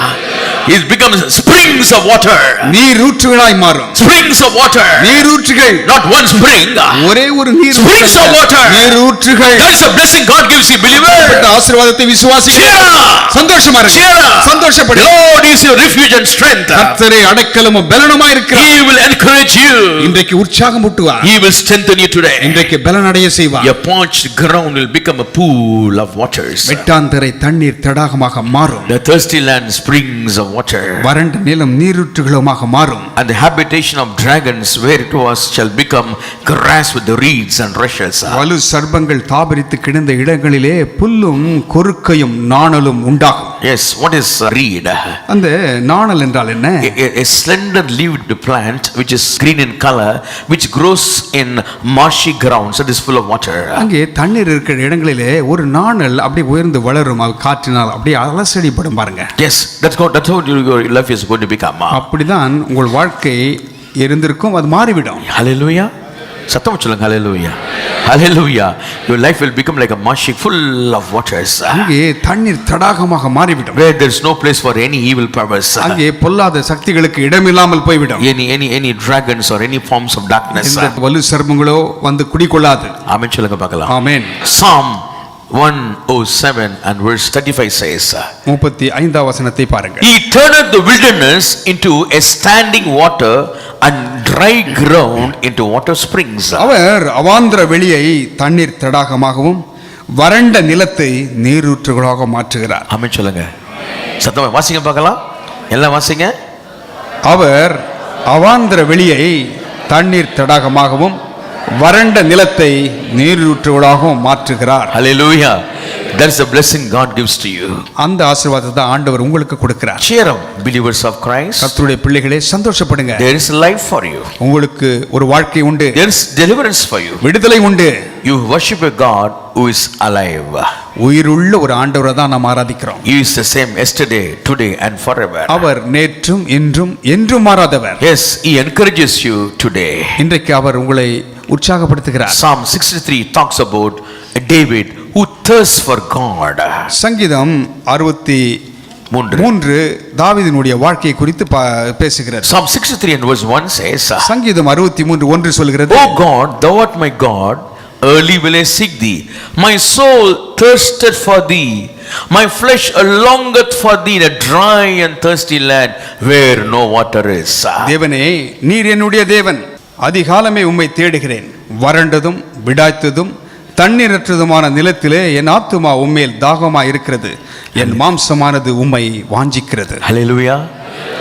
Speaker 3: It becomes springs of water.
Speaker 4: நீரூற்றுகளாய் மாறும்.
Speaker 3: Springs of water.
Speaker 4: நீரூற்றுகள்.
Speaker 3: Not one spring.
Speaker 4: ஒரே ஒரு நீர்.
Speaker 3: Springs of water.
Speaker 4: நீரூற்றுகள்.
Speaker 3: That is a blessing God gives you, believer.
Speaker 4: ஆசீர்வாதத்தை விசுவாசிகளே
Speaker 3: Cheer up.
Speaker 4: சந்தோஷமா இருங்க.
Speaker 3: Cheer up.
Speaker 4: சந்தோஷப்படு.
Speaker 3: The Lord is your refuge and strength.
Speaker 4: கர்த்தரே அடைக்கலமும் பலனுமாய் இருக்கிறார்.
Speaker 3: He will encourage you.
Speaker 4: இன்றைக்கு உற்சாகம் ஊட்டுவார்.
Speaker 3: He will strengthen you today.
Speaker 4: இன்றைக்கு பலனடைய செய்வார்.
Speaker 3: Your parched ground will become a pool of waters.
Speaker 4: வெட்டாந்தரை தண்ணீர் தடாகமாக மாறும்.
Speaker 3: The thirsty land springs of water.
Speaker 4: வறண்ட நிலம் நீரூற்றுகளுமாக மாறும்.
Speaker 3: And the habitation of dragons where it was shall become grass with the reeds and rushes.
Speaker 4: வலு சர்ப்பங்கள் தாபரித்து கிடந்த இடங்களிலே புல்லும் கொருக்கையும் நாணலும் உண்டாகும்.
Speaker 3: Yes, what is a reed?
Speaker 4: அந்த நாணல் என்றால் என்ன?
Speaker 3: A slender leaved plant which is green in color, which grows in marshy grounds and is full of water.
Speaker 4: அங்கே தண்ணீர் இருக்கிற இடங்களிலே ஒரு நாணல் அப்படியே உயர்ந்து வளரும். அது காற்றினால் அப்படியே அலசடிப்படும் பாருங்க.
Speaker 3: Yes, that's how your life is going to become.
Speaker 4: அப்படிதான் உங்கள் வாழ்க்கை இருந்திருக்கும், அது மாறிவிடும்.
Speaker 3: Hallelujah. சத்தம் சொல்லுங்க. Hallelujah. Hallelujah. Your life will become like a marshy full of waters.
Speaker 4: அங்கே தண்ணீர் தடாகமாக மாறிவிடும்.
Speaker 3: Where there is no place for any evil powers.
Speaker 4: அங்கே பொல்லாத சக்திகளுக்கு இடமில்லாமல் போய்விடும்.
Speaker 3: Any dragons or any forms of darkness.
Speaker 4: இந்த வலு சர்ப்பங்களோ வந்து குடிகொள்ளாது.
Speaker 3: ஆமென் சொல்லுங்க பார்க்கலாம்.
Speaker 4: ஆமென்.
Speaker 3: Psalm 107 and verse 35 says,
Speaker 4: 35 வசனத்தை பாருங்கள்.
Speaker 3: He turneth the wilderness into a standing water and dry ground into water springs.
Speaker 4: அவர் அவாந்திர வெளியை தண்ணீர் தடாகமாகவும் வறண்ட நிலத்தை நீரூற்றுகளாக மாற்றுகிறார்.
Speaker 3: ஆமென் சொல்லுங்க. சத்தமா வாசிங்க பார்க்கலாம். எல்லாம் வாசிங்க.
Speaker 4: அவர் அவாந்திர வெளியை தண்ணீர் தடாகமாகவும் வறண்ட நிலத்தை நீரூற்றுகளாகவும் மாற்றுகிறார்.
Speaker 3: Hallelujah. That is the blessing God gives to you.
Speaker 4: அந்த ஆசீர்வாதத்தை ஆண்டவர் உங்களுக்கு கொடுக்கிறார்.
Speaker 3: Cheer up, believers of Christ.
Speaker 4: கர்த்தருடைய பிள்ளைகளே சந்தோஷப்படுங்க.
Speaker 3: There is life for you.
Speaker 4: உங்களுக்கு ஒரு வாழ்க்கை உண்டு.
Speaker 3: There is deliverance for you.
Speaker 4: விடுதலை உண்டு.
Speaker 3: You worship a God who is alive.
Speaker 4: உயிருள்ள ஒரு ஆண்டவரை தான் நாம் ஆராதிக்கிறோம்.
Speaker 3: He is the same yesterday, today and forever.
Speaker 4: அவர் நேற்றும் இன்றும் என்றும் மாறாதவர்.
Speaker 3: Yes, he encourages you today.
Speaker 4: இன்றைக்கு அவர் உங்களை உற்சாகப்படுத்துகிறார்.
Speaker 3: Psalm 63 talks about David who thirsts for God.
Speaker 4: சங்கீதம் 63 3 தாவீதினுடைய வாழ்க்கையை குறித்து பேசுகிறது.
Speaker 3: Psalm 63 and verse 1 says,
Speaker 4: சங்கீதம் 63:1 சொல்கிறது,
Speaker 3: O God, thou art my God, early will I seek thee. My soul thirsted for thee. My flesh longeth for thee in a dry and thirsty land where no water is.
Speaker 4: தேவனே, நீர் என்னுடைய தேவன், அதிகாலமே உம்மை தேடுகிறேன். வறண்டதும் விடாய்த்ததும் தண்ணீரற்றதுமான நிலத்திலே என் ஆத்துமா உம்மேல் தாகமாய் இருக்கிறது. என் மாம்சமானது உம்மை வாஞ்சிக்கிறது.
Speaker 3: Hallelujah.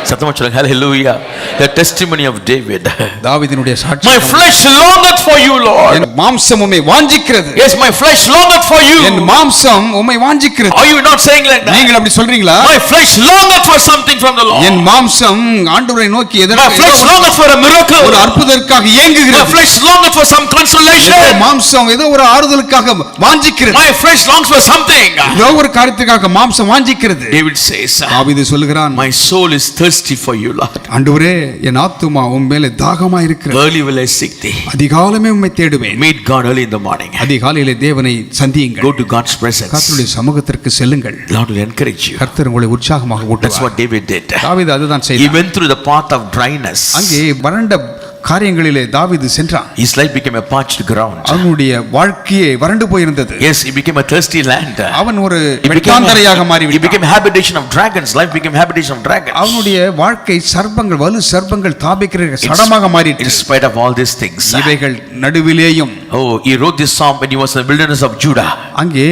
Speaker 3: சத்தமா சொல்லுங்க, hallelujah. The testimony of David.
Speaker 4: தாவீதினுடைய சாட்சி.
Speaker 3: My flesh longeth for you, Lord.
Speaker 4: என் மாம்சம் உம்மை வாஞ்சிக்கிறது.
Speaker 3: Yes, my flesh longeth for you.
Speaker 4: என் மாம்சம் உம்மை வாஞ்சிக்கிறது.
Speaker 3: Are you not saying like that?
Speaker 4: நீங்கள் அப்படி சொல்றீங்களா?
Speaker 3: My flesh longeth for something from the Lord.
Speaker 4: என் மாம்சம் ஆண்டவரை நோக்கி
Speaker 3: My flesh longeth for a miracle.
Speaker 4: ஒரு அற்புதத்திற்காக
Speaker 3: My
Speaker 4: ஏங்குகிறது.
Speaker 3: flesh longeth for some consolation.
Speaker 4: மாம்சம் ஏதோ ஒரு ஆறுதலுக்காக வாஞ்சிக்கிறது.
Speaker 3: My flesh longs for something.
Speaker 4: ஏதோ ஒரு காரியத்துக்காக மாம்சம் வாஞ்சிக்கிறது.
Speaker 3: David says,
Speaker 4: தாவீது சொல்கிறான்,
Speaker 3: my soul is thirsty for you, Lord.
Speaker 4: ஆண்டவரே, என் ஆத்துமா உம் மேலே தாகமாய் இருக்கிறது.
Speaker 3: Early will I seek thee.
Speaker 4: அதிகாலமே உம்மை தேடுவேன்.
Speaker 3: Meet God early in the morning.
Speaker 4: அதிகாலையிலே தேவனை சந்தியுங்கள்.
Speaker 3: Go to God's presence.
Speaker 4: கர்த்தருடைய சமூகத்திற்கு செல்லுங்கள்.
Speaker 3: Lord will encourage you.
Speaker 4: கர்த்தர் உங்களை உற்சாகமாக
Speaker 3: That's
Speaker 4: ஊட்டுவார்.
Speaker 3: what David did.
Speaker 4: தாவீது அதுதான்
Speaker 3: He
Speaker 4: செய்தார்.
Speaker 3: went through the path of dryness.
Speaker 4: அங்கே வறண்ட காரியங்களிலே தாவீது சென்றான்.
Speaker 3: His life became a parched ground.
Speaker 4: அவனுடைய வாழ்க்கையே வறண்டு போயிருந்தது.
Speaker 3: Yes, he became a thirsty land.
Speaker 4: அவன் ஒரு
Speaker 3: He
Speaker 4: வெட்டாந்தரையாக
Speaker 3: he
Speaker 4: மாறிவிட்டான்.
Speaker 3: became habitation of dragons. Life became habitation of dragons.
Speaker 4: அவனுடைய வாழ்க்கை சர்ப்பங்கள், வலு சர்ப்பங்கள் தாபிக்கிற சடமாக
Speaker 3: In
Speaker 4: மாறிற்று.
Speaker 3: spite of all these things.
Speaker 4: இவைகள் நடுவிலேயும்
Speaker 3: Oh, he wrote this psalm when he was in the wilderness of Judah.
Speaker 4: அங்கே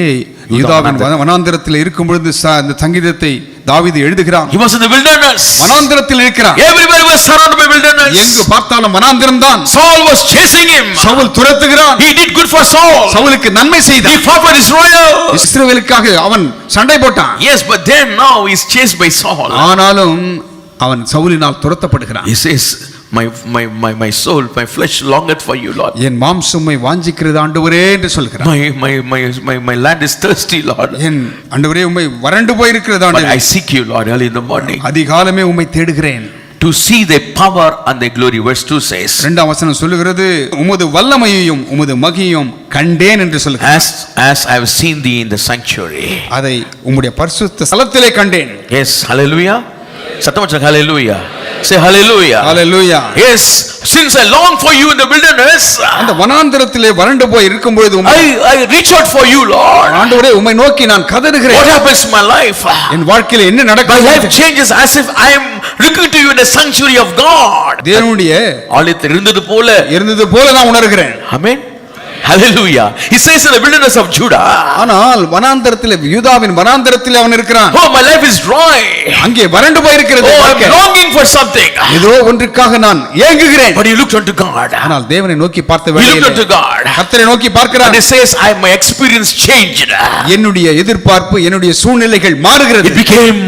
Speaker 4: யூதாவின் வனாந்தரத்தில் இருக்கும் பொழுது அந்த சங்கீதத்தை தாவீது எழுதுகிறான்.
Speaker 3: He was in the wilderness.
Speaker 4: வனாந்தரத்தில் இருக்கிறான்.
Speaker 3: Everybody was surrounded by wilderness.
Speaker 4: எங்கு பார்த்தாலும் வனாந்தரம் தான்.
Speaker 3: Saul was chasing him.
Speaker 4: Saul துரத்துகிறான்.
Speaker 3: He did good for Saul.
Speaker 4: சவுலுக்கு நன்மை
Speaker 3: He
Speaker 4: செய்தான்.
Speaker 3: fought for Israel.
Speaker 4: இஸ்ரவேலுக்காக அவன் சண்டை போட்டான்.
Speaker 3: Yes, but then now he's chased by Saul.
Speaker 4: ஆனாலும் அவன் சவுலினால் துரத்தப்படுகிறான்.
Speaker 3: He says, my soul, my flesh longeth for you, Lord.
Speaker 4: என் மாம்சம்மை வாஞ்சிக்கிறது ஆண்டவரே என்று சொல்கிறான்.
Speaker 3: My land is thirsty, Lord.
Speaker 4: என் ஆண்டவரே உம்மை வறண்டு போயிருக்கிறது
Speaker 3: But
Speaker 4: ஆண்டவரே.
Speaker 3: I seek you, Lord, early in the morning.
Speaker 4: அதிகாலமே உம்மை தேடுகிறேன்.
Speaker 3: To see their power and their glory. Verse 2 says,
Speaker 4: இரண்டாம் வசனம் சொல்லுகிறது, உமது வல்லமையையும் உமது மகிமையும் கண்டேன் என்று சொல்கிறார்.
Speaker 3: as I have seen thee in the sanctuary.
Speaker 4: அதை உம்முடைய பரிசுத்த ஸ்தலத்திலே கண்டேன்.
Speaker 3: Yes, hallelujah. சத்தமா சொல்லுங்க, hallelujah. Say hallelujah.
Speaker 4: Hallelujah.
Speaker 3: Yes, since I long for you in the wilderness,
Speaker 4: அந்த வனாந்தரத்திலே வறண்டு போய் இருக்கும் பொழுது
Speaker 3: I reach out for you, Lord.
Speaker 4: ஆண்டவரே உம்மை நோக்கி நான் கதறுகிறேன்.
Speaker 3: What happens in my life?
Speaker 4: என் வாழ்க்கையில என்ன
Speaker 3: My
Speaker 4: நடக்கிறது?
Speaker 3: life changes as if I am looking to you in the sanctuary of God.
Speaker 4: தேவனுடைய
Speaker 3: ஆலயத்தில் இருந்தது போல.
Speaker 4: இருந்தது போல நான் உணர்கிறேன்.
Speaker 3: Amen. Hallelujah. He says in the wilderness of Judah.
Speaker 4: ஆனால் வனாந்தரத்திலே, யூதாவின் வனாந்தரத்திலே அவன் இருக்கிறான்.
Speaker 3: Oh, my life is dry.
Speaker 4: அங்கே வறண்டு போய் இருக்கிறது.
Speaker 3: Oh, I'm longing for something.
Speaker 4: ஏதோ ஒன்றுக்காக நான் ஏங்குகிறேன்.
Speaker 3: But he looked unto God.
Speaker 4: ஆனால் தேவனை நோக்கி பார்த்த
Speaker 3: He looked
Speaker 4: வேளையிலே
Speaker 3: unto God.
Speaker 4: கர்த்தரை நோக்கி
Speaker 3: And
Speaker 4: பார்க்கிறான்.
Speaker 3: he says, my experience changed.
Speaker 4: என்னுடைய எதிர்பார்ப்பு, என்னுடைய சூழ்நிலைகள் மாறுகிறது.
Speaker 3: It became,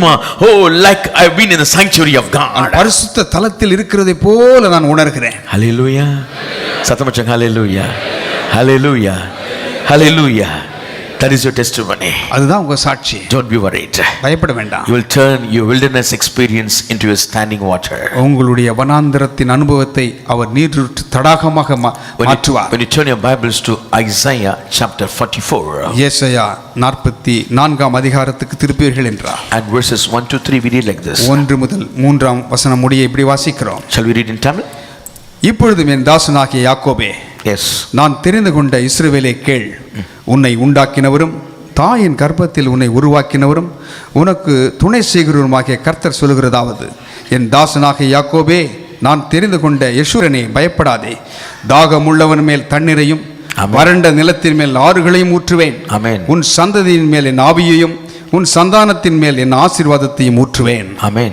Speaker 3: like I've been in the sanctuary of God.
Speaker 4: பரிசுத்த தலத்தில் இருக்கிறதை போல நான் உணர்கிறேன்.
Speaker 3: Hallelujah. சத்தமச்சங்க, hallelujah. Hallelujah. Hallelujah. That is your testimony.
Speaker 4: அதுதான் உங்க சாட்சி.
Speaker 3: Don't be worried.
Speaker 4: பயப்பட வேண்டாம்.
Speaker 3: You will turn your wilderness experience into a standing water.
Speaker 4: உங்களுடைய வனாந்தரத்தின் அனுபவத்தை அவர் நீரூற்று தடாகமாக மாற்றுவார்.
Speaker 3: When you turn your Bibles to Isaiah chapter 44.
Speaker 4: ஏசாயா 44ஆம் அதிகாரத்துக்கு திருப்பீர்கள் என்றார்.
Speaker 3: And verses 1 to 3 we read like this.
Speaker 4: 1 முதல் 3ஆம் வசனம் முடிய இப்படி வாசிக்கிறோம்.
Speaker 3: Shall we read in Tamil?
Speaker 4: இப்பொழுதும் என் தாசனாகிய யாக்கோபே,
Speaker 3: Yes.
Speaker 4: நான் தெரிந்து கொண்ட இஸ்ரவேலே கேள். உன்னை உண்டாக்கினவரும் தாயின் கர்ப்பத்தில் உன்னை உருவாக்கினவரும் உனக்கு துணை செய்கிறவருமாகிய கர்த்தர் சொல்லுகிறதாவது, என் தாசனாகிய யாக்கோபே, நான் தெரிந்து கொண்ட யெஷூரனே, பயப்படாதே. தாகமுள்ளவன் மேல் தண்ணீரையும் வறண்ட நிலத்தின் மேல் ஆறுகளையும் ஊற்றுவேன்.
Speaker 3: Amen.
Speaker 4: உன் சந்ததியின் மேல் என் ஆவியையும் உன் சந்தானத்தின் மேல் என் ஆசீர்வாதத்தையும் ஊற்றுவேன்.
Speaker 3: Amen.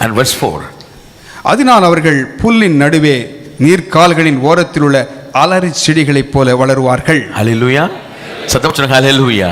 Speaker 3: And verse 4.
Speaker 4: அதனால் அவர்கள் புல்லின் நடுவே நீர்க்கால்களின் ஓரத்தில் உள்ள அலரி செடிகளைப் போல வளருவார்கள்.
Speaker 3: Hallelujah. சத்தம் சொல்லுங்க, hallelujah.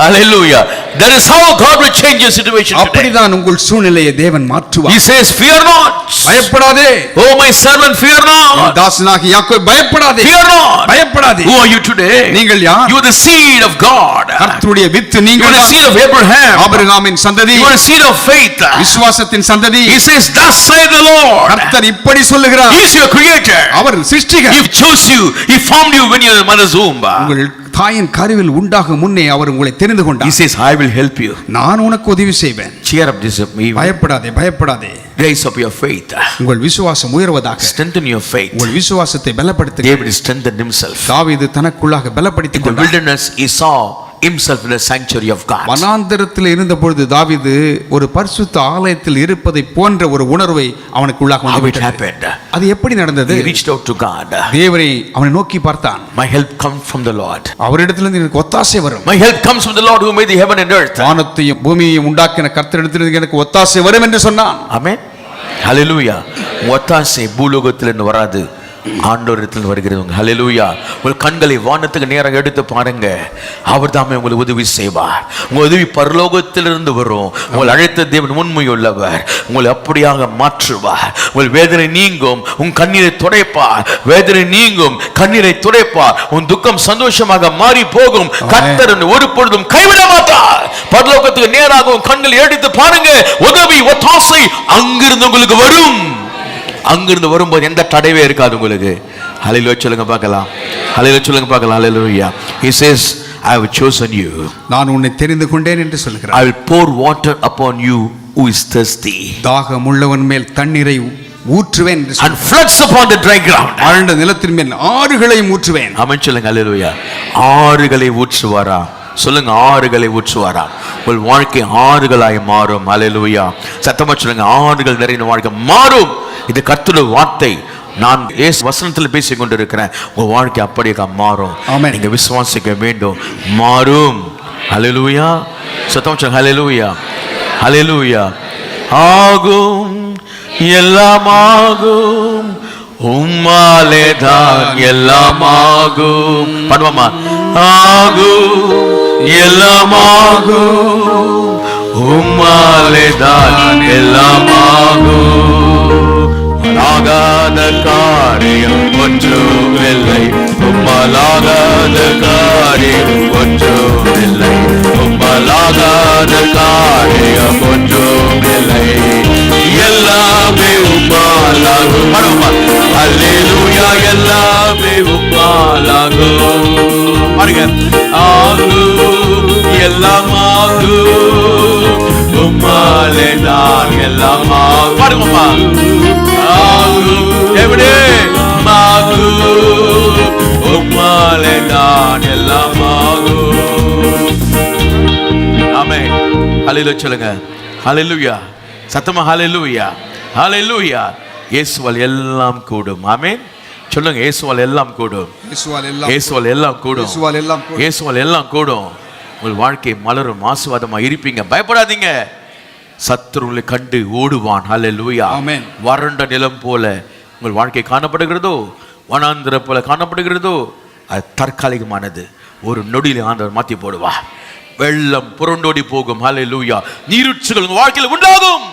Speaker 3: Hallelujah. That is how God will change your situation today.
Speaker 4: அப்படிதான் உங்கள் சூழ்நிலையை தேவன் மாற்றுவார்.
Speaker 3: He says, fear not.
Speaker 4: பயப்படாதே.
Speaker 3: Oh my servant, fear not.
Speaker 4: தாசனாகிய யாக்கோபே, பயப்படாதே.
Speaker 3: Fear not.
Speaker 4: பயப்படாதே.
Speaker 3: Who are you today?
Speaker 4: நீங்கள் யார்?
Speaker 3: You are the seed of God.
Speaker 4: கர்த்தருடைய வித்து
Speaker 3: You
Speaker 4: நீங்கள்.
Speaker 3: are the seed of Abraham.
Speaker 4: ஆபிரகாமின் சந்ததி.
Speaker 3: You are the seed of faith.
Speaker 4: விசுவாசத்தின் சந்ததி.
Speaker 3: He says, thus saith the Lord.
Speaker 4: கர்த்தர் இப்படி சொல்லுகிறார்.
Speaker 3: He is your creator.
Speaker 4: Our சிருஷ்டிகர்.
Speaker 3: He chose you. He formed you when you were in the mother's womb.
Speaker 4: உங்கள் தாயின் கருவில் உண்டாகும் முன்னே அவர் உங்களை தெரிந்து
Speaker 3: He
Speaker 4: கொண்டார்.
Speaker 3: says, I will help you.
Speaker 4: நான் உனக்கு உதவி செய்வேன்.
Speaker 3: Cheer up this evening.
Speaker 4: பயப்படாதே, பயப்படாதே.
Speaker 3: Raise up your faith.
Speaker 4: உங்கள் விசுவாசம் உயர்வதாக.
Speaker 3: Strengthen your faith.
Speaker 4: உங்கள் விசுவாசத்தை பலப்படுத்துங்கள்.
Speaker 3: David strengthened himself.
Speaker 4: தாவீது தனக்குள்ளாக
Speaker 3: In
Speaker 4: பலப்படுத்திக்
Speaker 3: the
Speaker 4: கொண்டார்.
Speaker 3: wilderness, he saw himself in the sanctuary of God.
Speaker 4: வனாந்தரத்தில் இருந்த பொழுது தாவீது ஒரு பரிசுத்த ஆலயத்தில் இருப்பதை போன்ற ஒரு உணர்வை அவனுக்குள்ளாக
Speaker 3: How it
Speaker 4: வந்துவிட்டது.
Speaker 3: happened?
Speaker 4: அது எப்படி நடந்தது?
Speaker 3: He reached out to God.
Speaker 4: தேவனை அவனை நோக்கி பார்த்தான்.
Speaker 3: My help comes from the Lord.
Speaker 4: அவரிடத்திலிருந்து எனக்கு ஒத்தாசை வரும்.
Speaker 3: My help comes from the Lord who made the heaven and earth.
Speaker 4: வானத்தையும் பூமியையும் உண்டாக்கின கர்த்தரிடத்திலிருந்து எனக்கு ஒத்தாசை வரும் என்று சொன்னான்.
Speaker 3: Amen. Hallelujah. ஒத்தாசை பூலோகத்திலிருந்து வராது, ஆண்டவரிடத்தில் வருகிறது. ஹல்லேலூயா. உங்கள் கண்களை வானத்துக்கு நேராக எடுத்து பாருங்க. அவர் தாமே உங்களுக்கு உதவி செய்வார். உங்கள் உதவி பரலோகத்திலிருந்து வரும். உங்கள் அழைத்த தேவன் உண்மையுள்ளவர். உங்களை அப்படியாக மாற்றுவார். உங்கள் வேதனை நீங்கும், உன் கண்ணீரை துடைப்பார். வேதனை நீங்கும், கண்ணீரை துடைப்பார். உன் துக்கம் சந்தோஷமாக மாறி போகும். கர்த்தர் ஒரு பொழுதும் கைவிட மாட்டார். பரலோகத்துக்கு நேராக உன் கண்களை எடுத்து பாருங்க. உதவி ஒத்தாசை அங்கிருந்து உங்களுக்கு வரும். அங்கிருந்து வரும்போது எந்த தடைவே இருக்காது உங்களுக்கு. ஹல்லேலூயா சொல்லுங்க பார்க்கலாம். ஹல்லேலூயா சொல்லுங்க பார்க்கலாம். ஹல்லேலூயா. He says, I have chosen you.
Speaker 4: நான் உன்னை தெரிந்து கொண்டேன் என்று சொல்கிறார்.
Speaker 3: I will pour water upon you who is thirsty.
Speaker 4: தாகம் உள்ளவன் மேல் தண்ணீரை ஊற்றுவேன் என்று
Speaker 3: And floods upon the dry ground.
Speaker 4: ஆழ்ந்த நிலத்தின் மேல் ஆறுகளையும் ஊற்றுவேன்.
Speaker 3: ஆமென் சொல்லுங்க. ஹல்லேலூயா. ஆறுகளை ஊற்றுவாரா? சொல்லுங்க, ஆறுகளை ஊற்றுவாரா? உங்கள் வாழ்க்கை ஆறுகளாய் மாறும். ஹல்லேலூயா. சத்தமா சொல்லுங்க, ஆறுகள் நிறைந்த வாழ்க்கை மாறும். இது கர்த்தருடைய வார்த்தை. நான் இயேசு வசனத்தில் பேசிக் கொண்டிருக்கிறேன். உங்க வாழ்க்கை அப்படியே மாறும்.
Speaker 4: ஆமென்.
Speaker 3: நீங்க விசுவாசிக்க வேண்டும். மாறும். ஹல்லேலூயா. சத்தமா சொல்லுங்க, ஹல்லேலூயா. ஹல்லேலூயா. ஆகும், எல்லாம் ஆகும், உம்மாலே தான் எல்லாம் ஆகும். பண்ணுவோமா? ஆகும், எல்லாம் ஆகும், உம்மாலே தான் எல்லாம் ஆகும். ஆகாத காரியம் ஒன்றுமில்லை, உம்மலாகாத காரியம் ஒன்றுமில்லை, உம்மலாகாத காரியம் ஒன்றுமில்லை, எல்லாமே உம்மாலாகும். அல்லேலூயா. எல்லாமே உம்மாலாகும். பாருங்க, ஆகும், எல்லாம் ஆகும், உம்மாலே நான் எல்லாம் ஆகும். பாருங்கம்மா, ஆகும், எப்படி ஆகும், உம்மாலே நான் எல்லாம் ஆகும். ஆமென். ஹல்லேலூயா சொல்லுங்க. ஹல்லேலூயா. சத்தமா ஹல்லேலூயா. ஹல்லேலூயா. இயேசுவால் எல்லாம் கூடும். ஆமென் சொல்லுங்க. இயேசுவால் எல்லாம் கூடும்.
Speaker 4: இயேசுவால் எல்லாம்
Speaker 3: இயேசுவால் எல்லாம் கூடும்.
Speaker 4: இயேசுவால் எல்லாம் கூடும்.
Speaker 3: இயேசுவால் எல்லாம் கூடும். உங்கள் வாழ்க்கை மலரும், ஆசீர்வாதமா இருப்பீங்க. பயப்படாதீங்க. சத்துருவை கண்டு ஓடுவான். ஹல்லேலூயா.
Speaker 4: ஆமென்.
Speaker 3: வறண்ட நிலம் போல உங்கள் வாழ்க்கை காணப்படுகிறதோ, வனாந்திரம் போல காணப்படுகிறதோ, அது தற்காலிகமானது. ஒரு நொடியில் ஆண்டவர் மாற்றி போடுவா. வெள்ளம் புரண்டோடி போகும். ஹல்லேலூயா. நீருற்றுகள் உங்கள் வாழ்க்கையில் உண்டாகும்.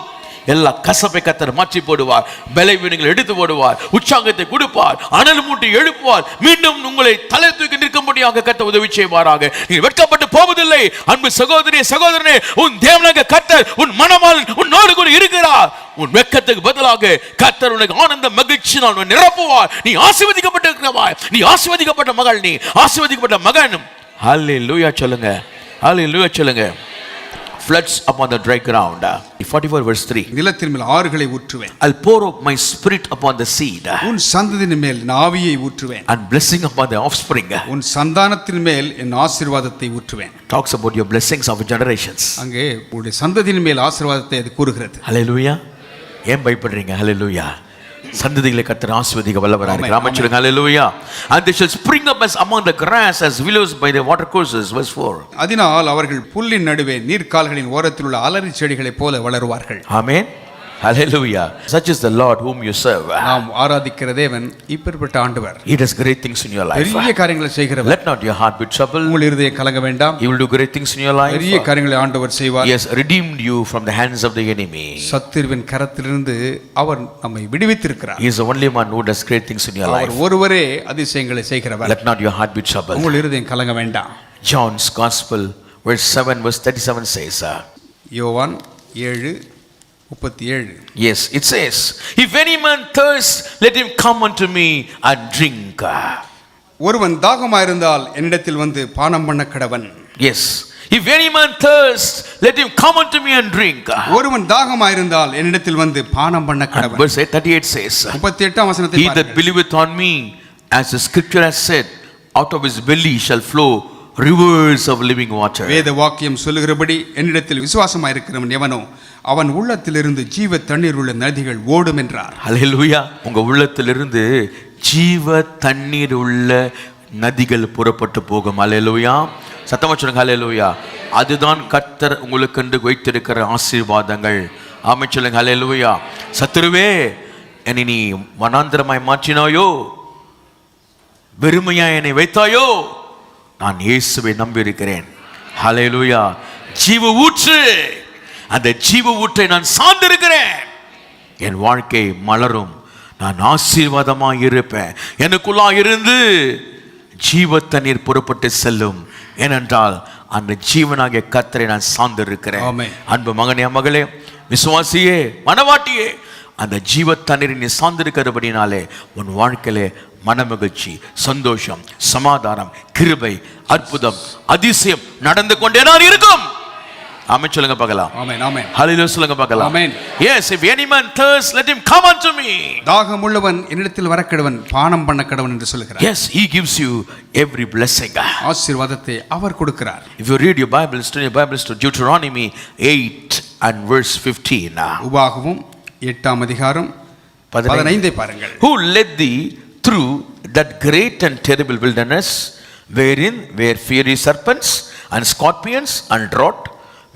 Speaker 3: எல்லா கசப்பை கத்தர் மாற்றி போடுவார். பலவீனங்களை எடுத்து போடுவார். உற்சாகத்தை கொடுப்பார். அனல் மூட்டி எழுப்புவார். மீண்டும் உங்களை தலை தூக்கி நிற்கும்படியாக கர்த்தர் உதவி செய்வாராக. நீ வெட்கப்பட்டு போவதில்லை. அன்பு சகோதரி சகோதரனே, உன் தேவனாக கர்த்தர் உன் மனமாளன் உன்னோடு கூட இருக்கிறார். உன் வெட்கத்துக்கு பதிலாக கர்த்தர் உனக்கு ஆனந்த மகிழ்ச்சியால் உன்னை நிரப்புவார். நீ ஆசீர்வதிக்கப்பட்டிருக்கிறவாய். நீ ஆசீர்வதிக்கப்பட்ட மகள், நீ ஆசீர்வதிக்கப்பட்ட மகன். ஹல்லேலூயா சொல்லுங்க. ஹல்லேலூயா சொல்லுங்க. Floods upon the dry ground. 44 verse 3.
Speaker 4: நிலத்தின் மேல் ஆறுகளை ஊற்றுவேன்.
Speaker 3: I'll pour out my spirit upon the seed.
Speaker 4: உன் சந்ததியின் மேல் என் ஆவியை ஊற்றுவேன்.
Speaker 3: And blessing upon the offspring.
Speaker 4: உன் சந்தானத்தின் மேல் என் ஆசீர்வாதத்தை ஊற்றுவேன்.
Speaker 3: Talks about your blessings of generations.
Speaker 4: அங்கே உன்னுடைய சந்ததியின் மேல் ஆசீர்வாதத்தை அது கூறுகிறது.
Speaker 3: Hallelujah. ஏன் பயப்படுறீங்க? Hallelujah. சந்ததிகளை கர்த்தர் ஆசீர்வதிக்க வல்லவராக இருக்கிறார். ஆமென் சொல்லுங்க. ஹல்லேலூயா. And they shall spring up as among the grass, as willows by the water courses. Verse 4.
Speaker 4: அதனால் அவர்கள் புல்லின் நடுவே நீர்க்கால்களின் ஓரத்தில் உள்ள அலரி செடிகளைப் போல வளருவார்கள்.
Speaker 3: ஆமென். Hallelujah. Such is the Lord whom you serve.
Speaker 4: நாம் ஆராதிக்கிற தேவன் இப்பேற்பட்ட ஆண்டவர்.
Speaker 3: He does great things in your life.
Speaker 4: பெரிய காரியங்களை செய்கிறவர்.
Speaker 3: Let not your heart be troubled.
Speaker 4: உங்கள் இருதயம் கலங்க வேண்டாம்.
Speaker 3: He will do great things in your life.
Speaker 4: பெரிய காரியங்களை ஆண்டவர் செய்வார்.
Speaker 3: He has redeemed you from the hands of the enemy.
Speaker 4: சத்துருவின் கரத்திலிருந்து அவர் நம்மை விடுவித்திருக்கிறார்.
Speaker 3: He is the only one who does great things in your life.
Speaker 4: அவர் ஒருவரே அதிசயங்களை செய்கிறவர்.
Speaker 3: Let not your heart be troubled.
Speaker 4: உங்கள் இருதயம் கலங்க வேண்டாம்.
Speaker 3: John's Gospel verse 7 verse 37 says.
Speaker 4: யோவான் 7:37.
Speaker 3: Yes, it says, if any man thirst, let him come unto me and drink.
Speaker 4: ஒருவன் தாகமாயிருந்தால் என்னிடத்தில் வந்து பானம் பண்ண கடவன்.
Speaker 3: Yes. If any man thirst, let him come unto me and drink.
Speaker 4: ஒருவன் தாகமாயிருந்தால் என்னிடத்தில் வந்து பானம் பண்ண
Speaker 3: And
Speaker 4: கடவன்.
Speaker 3: verse 38 says,
Speaker 4: 38ஆம் வசனத்தை
Speaker 3: he that
Speaker 4: பாருங்கள்.
Speaker 3: believeth on me, as the scripture has said, out of his belly shall flow rivers of living water.
Speaker 4: வேத வாக்கியம் சொல்லுகிறபடி என்னிடத்தில் விசுவாசமாயிருக்கிறவன் எவனோ அவன் உள்ளத்திலிருந்து ஜீவ தண்ணீர் உள்ள நதிகள் ஓடும் என்றார்.
Speaker 3: ஹல்லேலூயா. உங்க உள்ளத்திலிருந்து ஜீவ தண்ணீர் உள்ள நதிகள் புறப்பட்டு போகும். ஹல்லேலூயா. சத்தமா சொல்லுங்க ஹல்லேலூயா. அதுதான் கர்த்தர் உங்களுக்கு வைத்திருக்கிற ஆசீர்வாதங்கள். ஆமென் சொல்லுங்க ஹல்லேலூயா. சத்துருவே, என்னை நீ வனாந்தரமாய் மாற்றினாயோ, வெறுமையா என்னை வைத்தாயோ, நான் இயேசுவை நம்பி இருக்கிறேன். ஹல்லேலூயா. ஜீவ ஊற்று, அந்த ஜீவ ஊற்றை நான் சார்ந்திருக்கிறேன். என் வாழ்க்கை மலரும், நான் ஆசீர்வாதமாக இருப்பேன். எனக்குள்ளா இருந்து ஜீவ தண்ணீர் புறப்பட்டு செல்லும். ஏனென்றால் அந்த ஜீவனாகிய கர்த்தரை நான் சார்ந்திருக்கிறேன்.
Speaker 4: ஆமென்.
Speaker 3: அன்பு மகனே, மகளே, விசுவாசியே, மனவாட்டியே, அந்த ஜீவ தண்ணீரை நீ சார்ந்திருக்கிறபடினாலே உன் வாழ்க்கையிலே மனமகிழ்ச்சி, சந்தோஷம், சமாதானம், கிருபை, அற்புதம், அதிசயம் நடந்து கொண்டே நான் இருக்கும். ஆமென் சொல்லுங்க பார்க்கலாம்.
Speaker 4: ஆமென் ஆமென்.
Speaker 3: ஹல்லேலூயா சொல்லுங்க பார்க்கலாம்.
Speaker 4: ஆமென்.
Speaker 3: Yes, if any man thirst, let him come unto me.
Speaker 4: தாகமுள்ளவன் என்னிடத்தில் வரக்கடவன், பானம் பண்ண கடவன் என்று சொல்கிறார்.
Speaker 3: Yes, he gives you every blessing.
Speaker 4: ஆசீர்வாதத்தை அவர் கொடுக்கிறார்.
Speaker 3: If you read your Bibles, turn your Bibles to Deuteronomy 8 and verse 15.
Speaker 4: உபாகமம் 8ஆம் அதிகாரம் 15ஐ பாருங்கள்.
Speaker 3: Who led thee through that great and terrible wilderness, wherein were fiery serpents and scorpions and drought,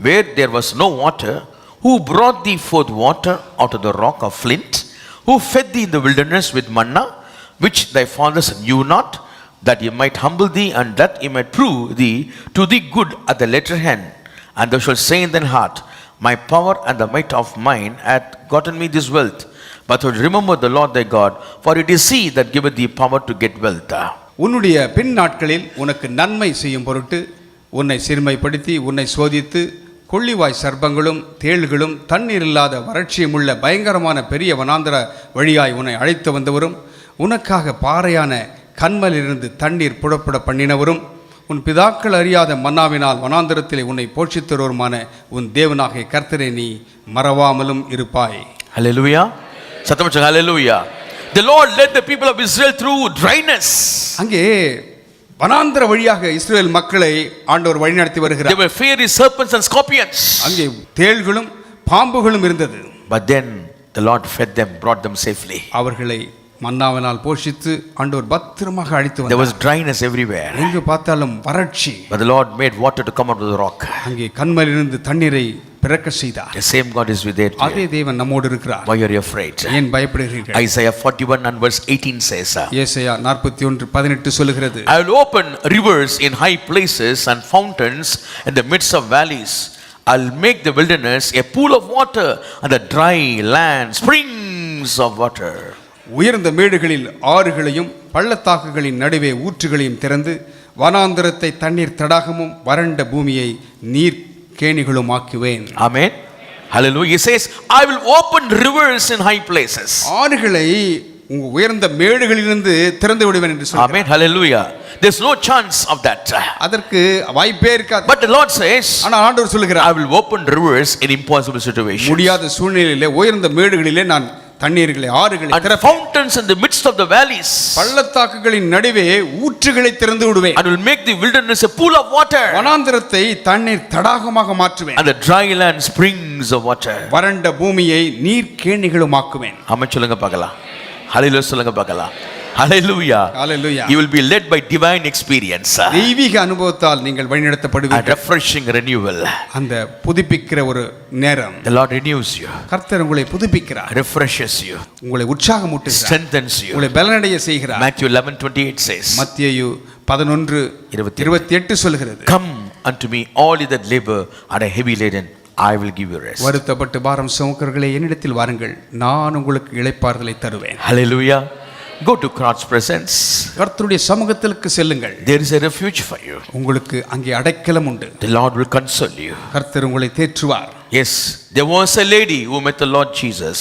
Speaker 3: where there was no water, who brought thee forth water out of the rock of flint, who fed thee in the wilderness with manna, which thy fathers knew not, that he might humble thee, and that he might prove thee to thee good at the latter hand. And thou shalt say in thine heart, my power and the might of mine hath gotten me this wealth. But thou remember the Lord thy God, for it is he that giveth thee power to get wealth.
Speaker 4: உன்னுடைய பின் நாட்களில் உனக்கு நன்மை செய்யும் பொருட்டு உன்னை சிறுமைப்படுத்தி உன்னை சோதித்து கொள்ளிவாய் சர்ப்பங்களும் தேள்களும் தண்ணீர் இல்லாத வறட்சியும் உள்ள பயங்கரமான பெரிய வனாந்தர வழியாய் உன்னை அழைத்து வந்தவரும், உனக்காக பாறையான கன்மலிலிருந்து தண்ணீர் புறப்பட பண்ணினவரும், உன் பிதாக்கள் அறியாத மன்னாவினால் வனாந்தரத்திலே உன்னை போஷித்தவருமான உன் தேவனாகிய கர்த்தரை நீ மறவாமலும் இருப்பாய்.
Speaker 3: Hallelujah. சத்தமா சொல்லுங்க hallelujah. The Lord led the people of Israel through dryness.
Speaker 4: அங்கே வனாந்தர வழியாக இஸ்ரவேல் மக்களை ஆண்டவர் வழிநடத்தி
Speaker 3: There
Speaker 4: வருகிறார்.
Speaker 3: were fiery serpents and scorpions.
Speaker 4: அங்கே தேள்களும் பாம்புகளும் இருந்தது.
Speaker 3: But then the Lord fed them, brought them safely.
Speaker 4: அவர்களை மன்னாவினால் போஷித்து ஆண்டவர் பத்திரமாக அழைத்து
Speaker 3: There was
Speaker 4: வந்தார்.
Speaker 3: dryness everywhere.
Speaker 4: எங்கு பார்த்தாலும் வறட்சி.
Speaker 3: But the Lord made water to come out of the rock.
Speaker 4: அங்கே கன்மலிலிருந்து தண்ணீரை பிறக்க செய்தார்.
Speaker 3: The same God is with you.
Speaker 4: அதே தேவன் நம்மோடு இருக்கிறார்.
Speaker 3: Why are you afraid?
Speaker 4: ஏன் பயப்படுகிறீர்கள்?
Speaker 3: Isaiah 41 and verse 18 says,
Speaker 4: ஏசாயா 41:18 சொல்லுகிறது,
Speaker 3: I will open rivers in high places and fountains in the midst of valleys. I'll make the wilderness a pool of water and the dry land springs of water.
Speaker 4: உயர்ந்த மேடுகளில் ஆறுகளையும் பள்ளத்தாக்குகளின் நடுவே ஊற்றுகளையும் திறந்து வனாந்தரத்தை தண்ணீர் தடாகமும் வறண்ட பூமியை நீர் கேணிகளும் ஆக்குவேன்.
Speaker 3: Amen. Hallelujah. He says, I will open rivers in high places.
Speaker 4: ஆறுகளை உங்க உயர்ந்த மேடுகளிலிருந்து திறந்து விடுவேன் என்று சொல்றார்.
Speaker 3: Amen. Hallelujah. There's no chance of that.
Speaker 4: அதற்கு வாய்ப்பே இருக்காது.
Speaker 3: But the Lord says,
Speaker 4: ஆனா ஆண்டவர் சொல்லுகிறார்,
Speaker 3: I will open rivers in impossible situations.
Speaker 4: முடியாத சூழ்நிலையிலே உயர்ந்த மேடுகளிலே நான் தண்ணீர்களை ஆறுகளை
Speaker 3: And fountains in the midst of the valleys.
Speaker 4: பள்ளத்தாக்குகளின் நடுவே ஊற்றுகளை திறந்து விடுவேன்.
Speaker 3: And will make the wilderness a pool of water.
Speaker 4: வனாந்தரத்தை தண்ணீர் தடாகமாக மாற்றுவேன்.
Speaker 3: And the dry land springs of water.
Speaker 4: வறண்ட பூமியை நீர் கேணிகளும் ஆக்குவேன்.
Speaker 3: ஆமென் சொல்லுங்க பார்க்கலாம். ஹalleluya சொல்லுங்க பார்க்கலாம். Hallelujah.
Speaker 4: Hallelujah.
Speaker 3: You will be led by divine experience.
Speaker 4: தெய்வீக அனுபவத்தால் நீங்கள்
Speaker 3: A
Speaker 4: வழிநடத்தப்படுவீர்கள்.
Speaker 3: refreshing renewal.
Speaker 4: அந்த புதுப்பிக்கிற ஒரு நேரம்.
Speaker 3: The Lord renews you.
Speaker 4: கர்த்தர் உங்களை புதுப்பிக்கிறார்.
Speaker 3: Refreshes you.
Speaker 4: உங்களை உற்சாகமூட்டுகிறார்.
Speaker 3: Strengthens you.
Speaker 4: உங்களை பலனடைய செய்கிறார்.
Speaker 3: Matthew 11:28 says,
Speaker 4: மத்தேயு 11:28 சொல்கிறது,
Speaker 3: Come unto me all ye that labor and are heavy laden, I will give you rest.
Speaker 4: வருத்தப்பட்டு பாரம் சுமக்கிறவர்களே என்னிடத்தில் வாருங்கள், நான் உங்களுக்கு இளைப்பாறுதலை தருவேன்.
Speaker 3: Hallelujah. Go to God's presence.
Speaker 4: கர்த்தருடைய சமூகத்திற்கு செல்லுங்கள்.
Speaker 3: There is a refuge for you.
Speaker 4: உங்களுக்கு அங்கே அடைக்கலம் உண்டு.
Speaker 3: The Lord will console you.
Speaker 4: கர்த்தர் உங்களை தேற்றுவார்.
Speaker 3: Yes, there was a lady who met the Lord Jesus.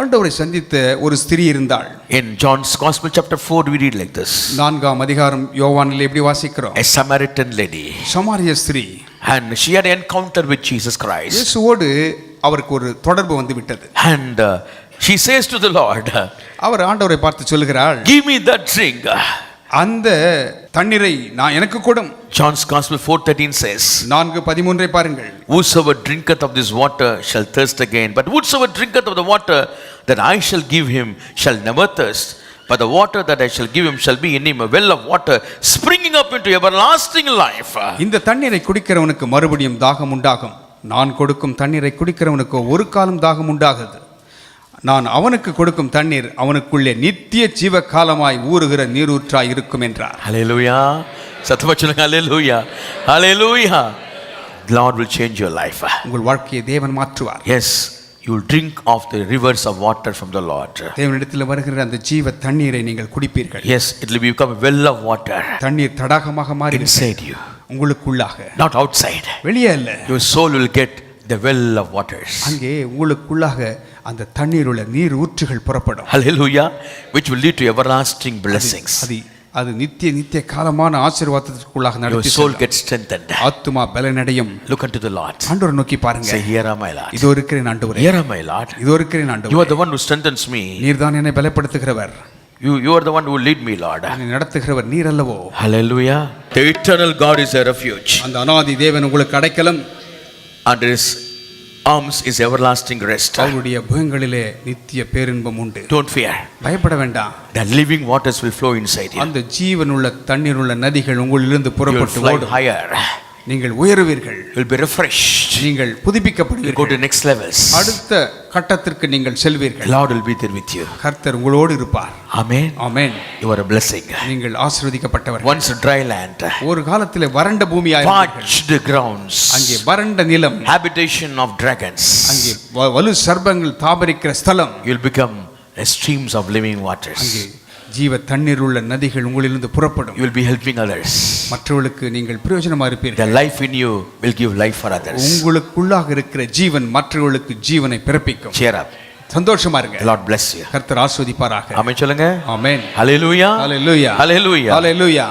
Speaker 4: ஆண்டவரை சந்தித்த ஒரு ஸ்திரீ இருந்தாள்.
Speaker 3: In John's Gospel chapter 4 we read like this.
Speaker 4: 4ஆம் அதிகாரம் யோவானில் எப்படி வாசிக்கிறோம்?
Speaker 3: A Samaritan lady,
Speaker 4: சமாரிய ஸ்திரீ,
Speaker 3: and she had an encounter with Jesus Christ,
Speaker 4: இயேசுவோடு அவருக்கு ஒரு தொடர்பு வந்து விட்டது.
Speaker 3: and she says to the Lord,
Speaker 4: அவர் ஆண்டவரை பார்த்து சொல்கிறாள்,
Speaker 3: give me that drink.
Speaker 4: அந்த தண்ணீரை நான் எனக்கு கொடும்.
Speaker 3: John's Gospel 4:13 says,
Speaker 4: 4:13 பாருங்கள்.
Speaker 3: whosoever drinketh of this water shall thirst again, but whosoever drinketh of the water that I shall give him shall never thirst, but the water that I shall give him shall be in him a well of water springing up into everlasting life.
Speaker 4: இந்த தண்ணீரை குடிக்கிறவனுக்கு மறுபடியும் தாகம் உண்டாகும். நான் கொடுக்கும் தண்ணீரை குடிக்கிறவனுக்கு ஒரு காலம் தாகம் உண்டாகாது. நான் அவனுக்கு கொடுக்கும் தண்ணீர் அவனுக்குள்ளே நித்திய ஜீவ காலமாய் ஊறுகிற நீரூற்றாய் இருக்கும் என்றார்.
Speaker 3: Hallelujah. சத்தமா சொல்லுங்க, hallelujah. Hallelujah. The Lord will change your life.
Speaker 4: உங்கள் வாழ்க்கையை தேவன் மாற்றுவார்.
Speaker 3: Yes, you will drink of the rivers of water from the Lord.
Speaker 4: தேவனிடத்தில் வருகிற அந்த ஜீவ தண்ணீரை நீங்கள் குடிப்பீர்கள்.
Speaker 3: Yes, it will become a well of water
Speaker 4: தண்ணீர் தடாகமாக மாறி
Speaker 3: inside you,
Speaker 4: உங்களுக்குள்ளாக,
Speaker 3: not outside.
Speaker 4: வெளியே அல்ல.
Speaker 3: Your soul will get the well of waters.
Speaker 4: அங்கே உங்களுக்குள்ளாக அந்த தண்ணீருள்ள நீர் ஊற்றுகள் புறப்படும்.
Speaker 3: Hallelujah, which will lead to everlasting blessings.
Speaker 4: அது நித்திய காலமான ஆசீர்வாதத்திற்குள்ளாக
Speaker 3: Your
Speaker 4: நடத்தி
Speaker 3: soul
Speaker 4: செல்லும்.
Speaker 3: gets strengthened.
Speaker 4: ஆத்துமா பலனடையும்.
Speaker 3: Look unto the Lord.
Speaker 4: ஆண்டவரை நோக்கி பாருங்க.
Speaker 3: Say, here am I, Lord.
Speaker 4: இதோ இருக்கிறேன் ஆண்டவரே.
Speaker 3: Here am I, Lord.
Speaker 4: இதோ இருக்கிறேன்
Speaker 3: You
Speaker 4: ஆண்டவரே.
Speaker 3: are the one who strengthens me.
Speaker 4: நீர்தான் என்னை பலப்படுத்துகிறவர்.
Speaker 3: You are the one who will lead me, Lord.
Speaker 4: என்னை நடத்துகிறவர் நீர் அல்லவோ.
Speaker 3: Hallelujah. The eternal God is a refuge.
Speaker 4: அந்த அநாதி தேவன் உங்களுக்கு அடைக்கலம்.
Speaker 3: Under his arms is everlasting rest.
Speaker 4: அவருடைய புயங்களிலே நித்திய பேரின்பம் உண்டு.
Speaker 3: Don't fear.
Speaker 4: பயப்பட வேண்டாம்.
Speaker 3: The living waters will flow inside you.
Speaker 4: அந்த ஜீவனுள்ள தண்ணீருள்ள நதிகள் உங்களிலிருந்து
Speaker 3: You will
Speaker 4: புறப்பட்டு
Speaker 3: fly
Speaker 4: ஓடும்.
Speaker 3: higher.
Speaker 4: நீங்கள் உயருவீர்கள்.
Speaker 3: You will be refreshed.
Speaker 4: நீங்கள்
Speaker 3: You go
Speaker 4: புதுப்பிக்கப்படுவீர்கள்.
Speaker 3: to next levels.
Speaker 4: அடுத்த கட்டத்திற்கு நீங்கள்
Speaker 3: The
Speaker 4: செல்வீர்கள்.
Speaker 3: Lord will be there with you.
Speaker 4: கர்த்தர் உங்களோடு இருப்பார்.
Speaker 3: Amen.
Speaker 4: Amen.
Speaker 3: You are a blessing.
Speaker 4: நீங்கள் ஆசீர்வதிக்கப்பட்டவர்கள்.
Speaker 3: Once a dry land,
Speaker 4: ஒரு காலத்திலே வறண்ட பூமியாய் இருந்தீர்கள்.
Speaker 3: parched grounds,
Speaker 4: அங்கே வறண்ட நிலம்,
Speaker 3: habitation of dragons.
Speaker 4: அங்கே வலு சர்ப்பங்கள் தாபரிக்கிற ஸ்தலம்.
Speaker 3: You will become a streams of living waters.
Speaker 4: அங்கே ஜீவ தண்ணீர் உள்ள நதிகள் உங்களிலிருந்து புறப்படும்.
Speaker 3: You will be helping others.
Speaker 4: மற்றவர்களுக்கு நீங்கள் பிரயோஜனமா
Speaker 3: The
Speaker 4: இருப்பீர்கள்.
Speaker 3: life in you will give life for others.
Speaker 4: உங்களுக்குள்ளாக இருக்கிற ஜீவன் மற்றவர்களுக்கு ஜீவனை பிறப்பிக்கும்.
Speaker 3: Cheer up.
Speaker 4: சந்தோஷமா இருங்க.
Speaker 3: The Lord bless you.
Speaker 4: கர்த்தர் ஆசீர்வதிப்பாராக.
Speaker 3: ஆமென் சொல்லுங்க.
Speaker 4: ஆமென்.
Speaker 3: Hallelujah.
Speaker 4: ஹalleluya.
Speaker 3: Hallelujah.
Speaker 4: ஹalleluya.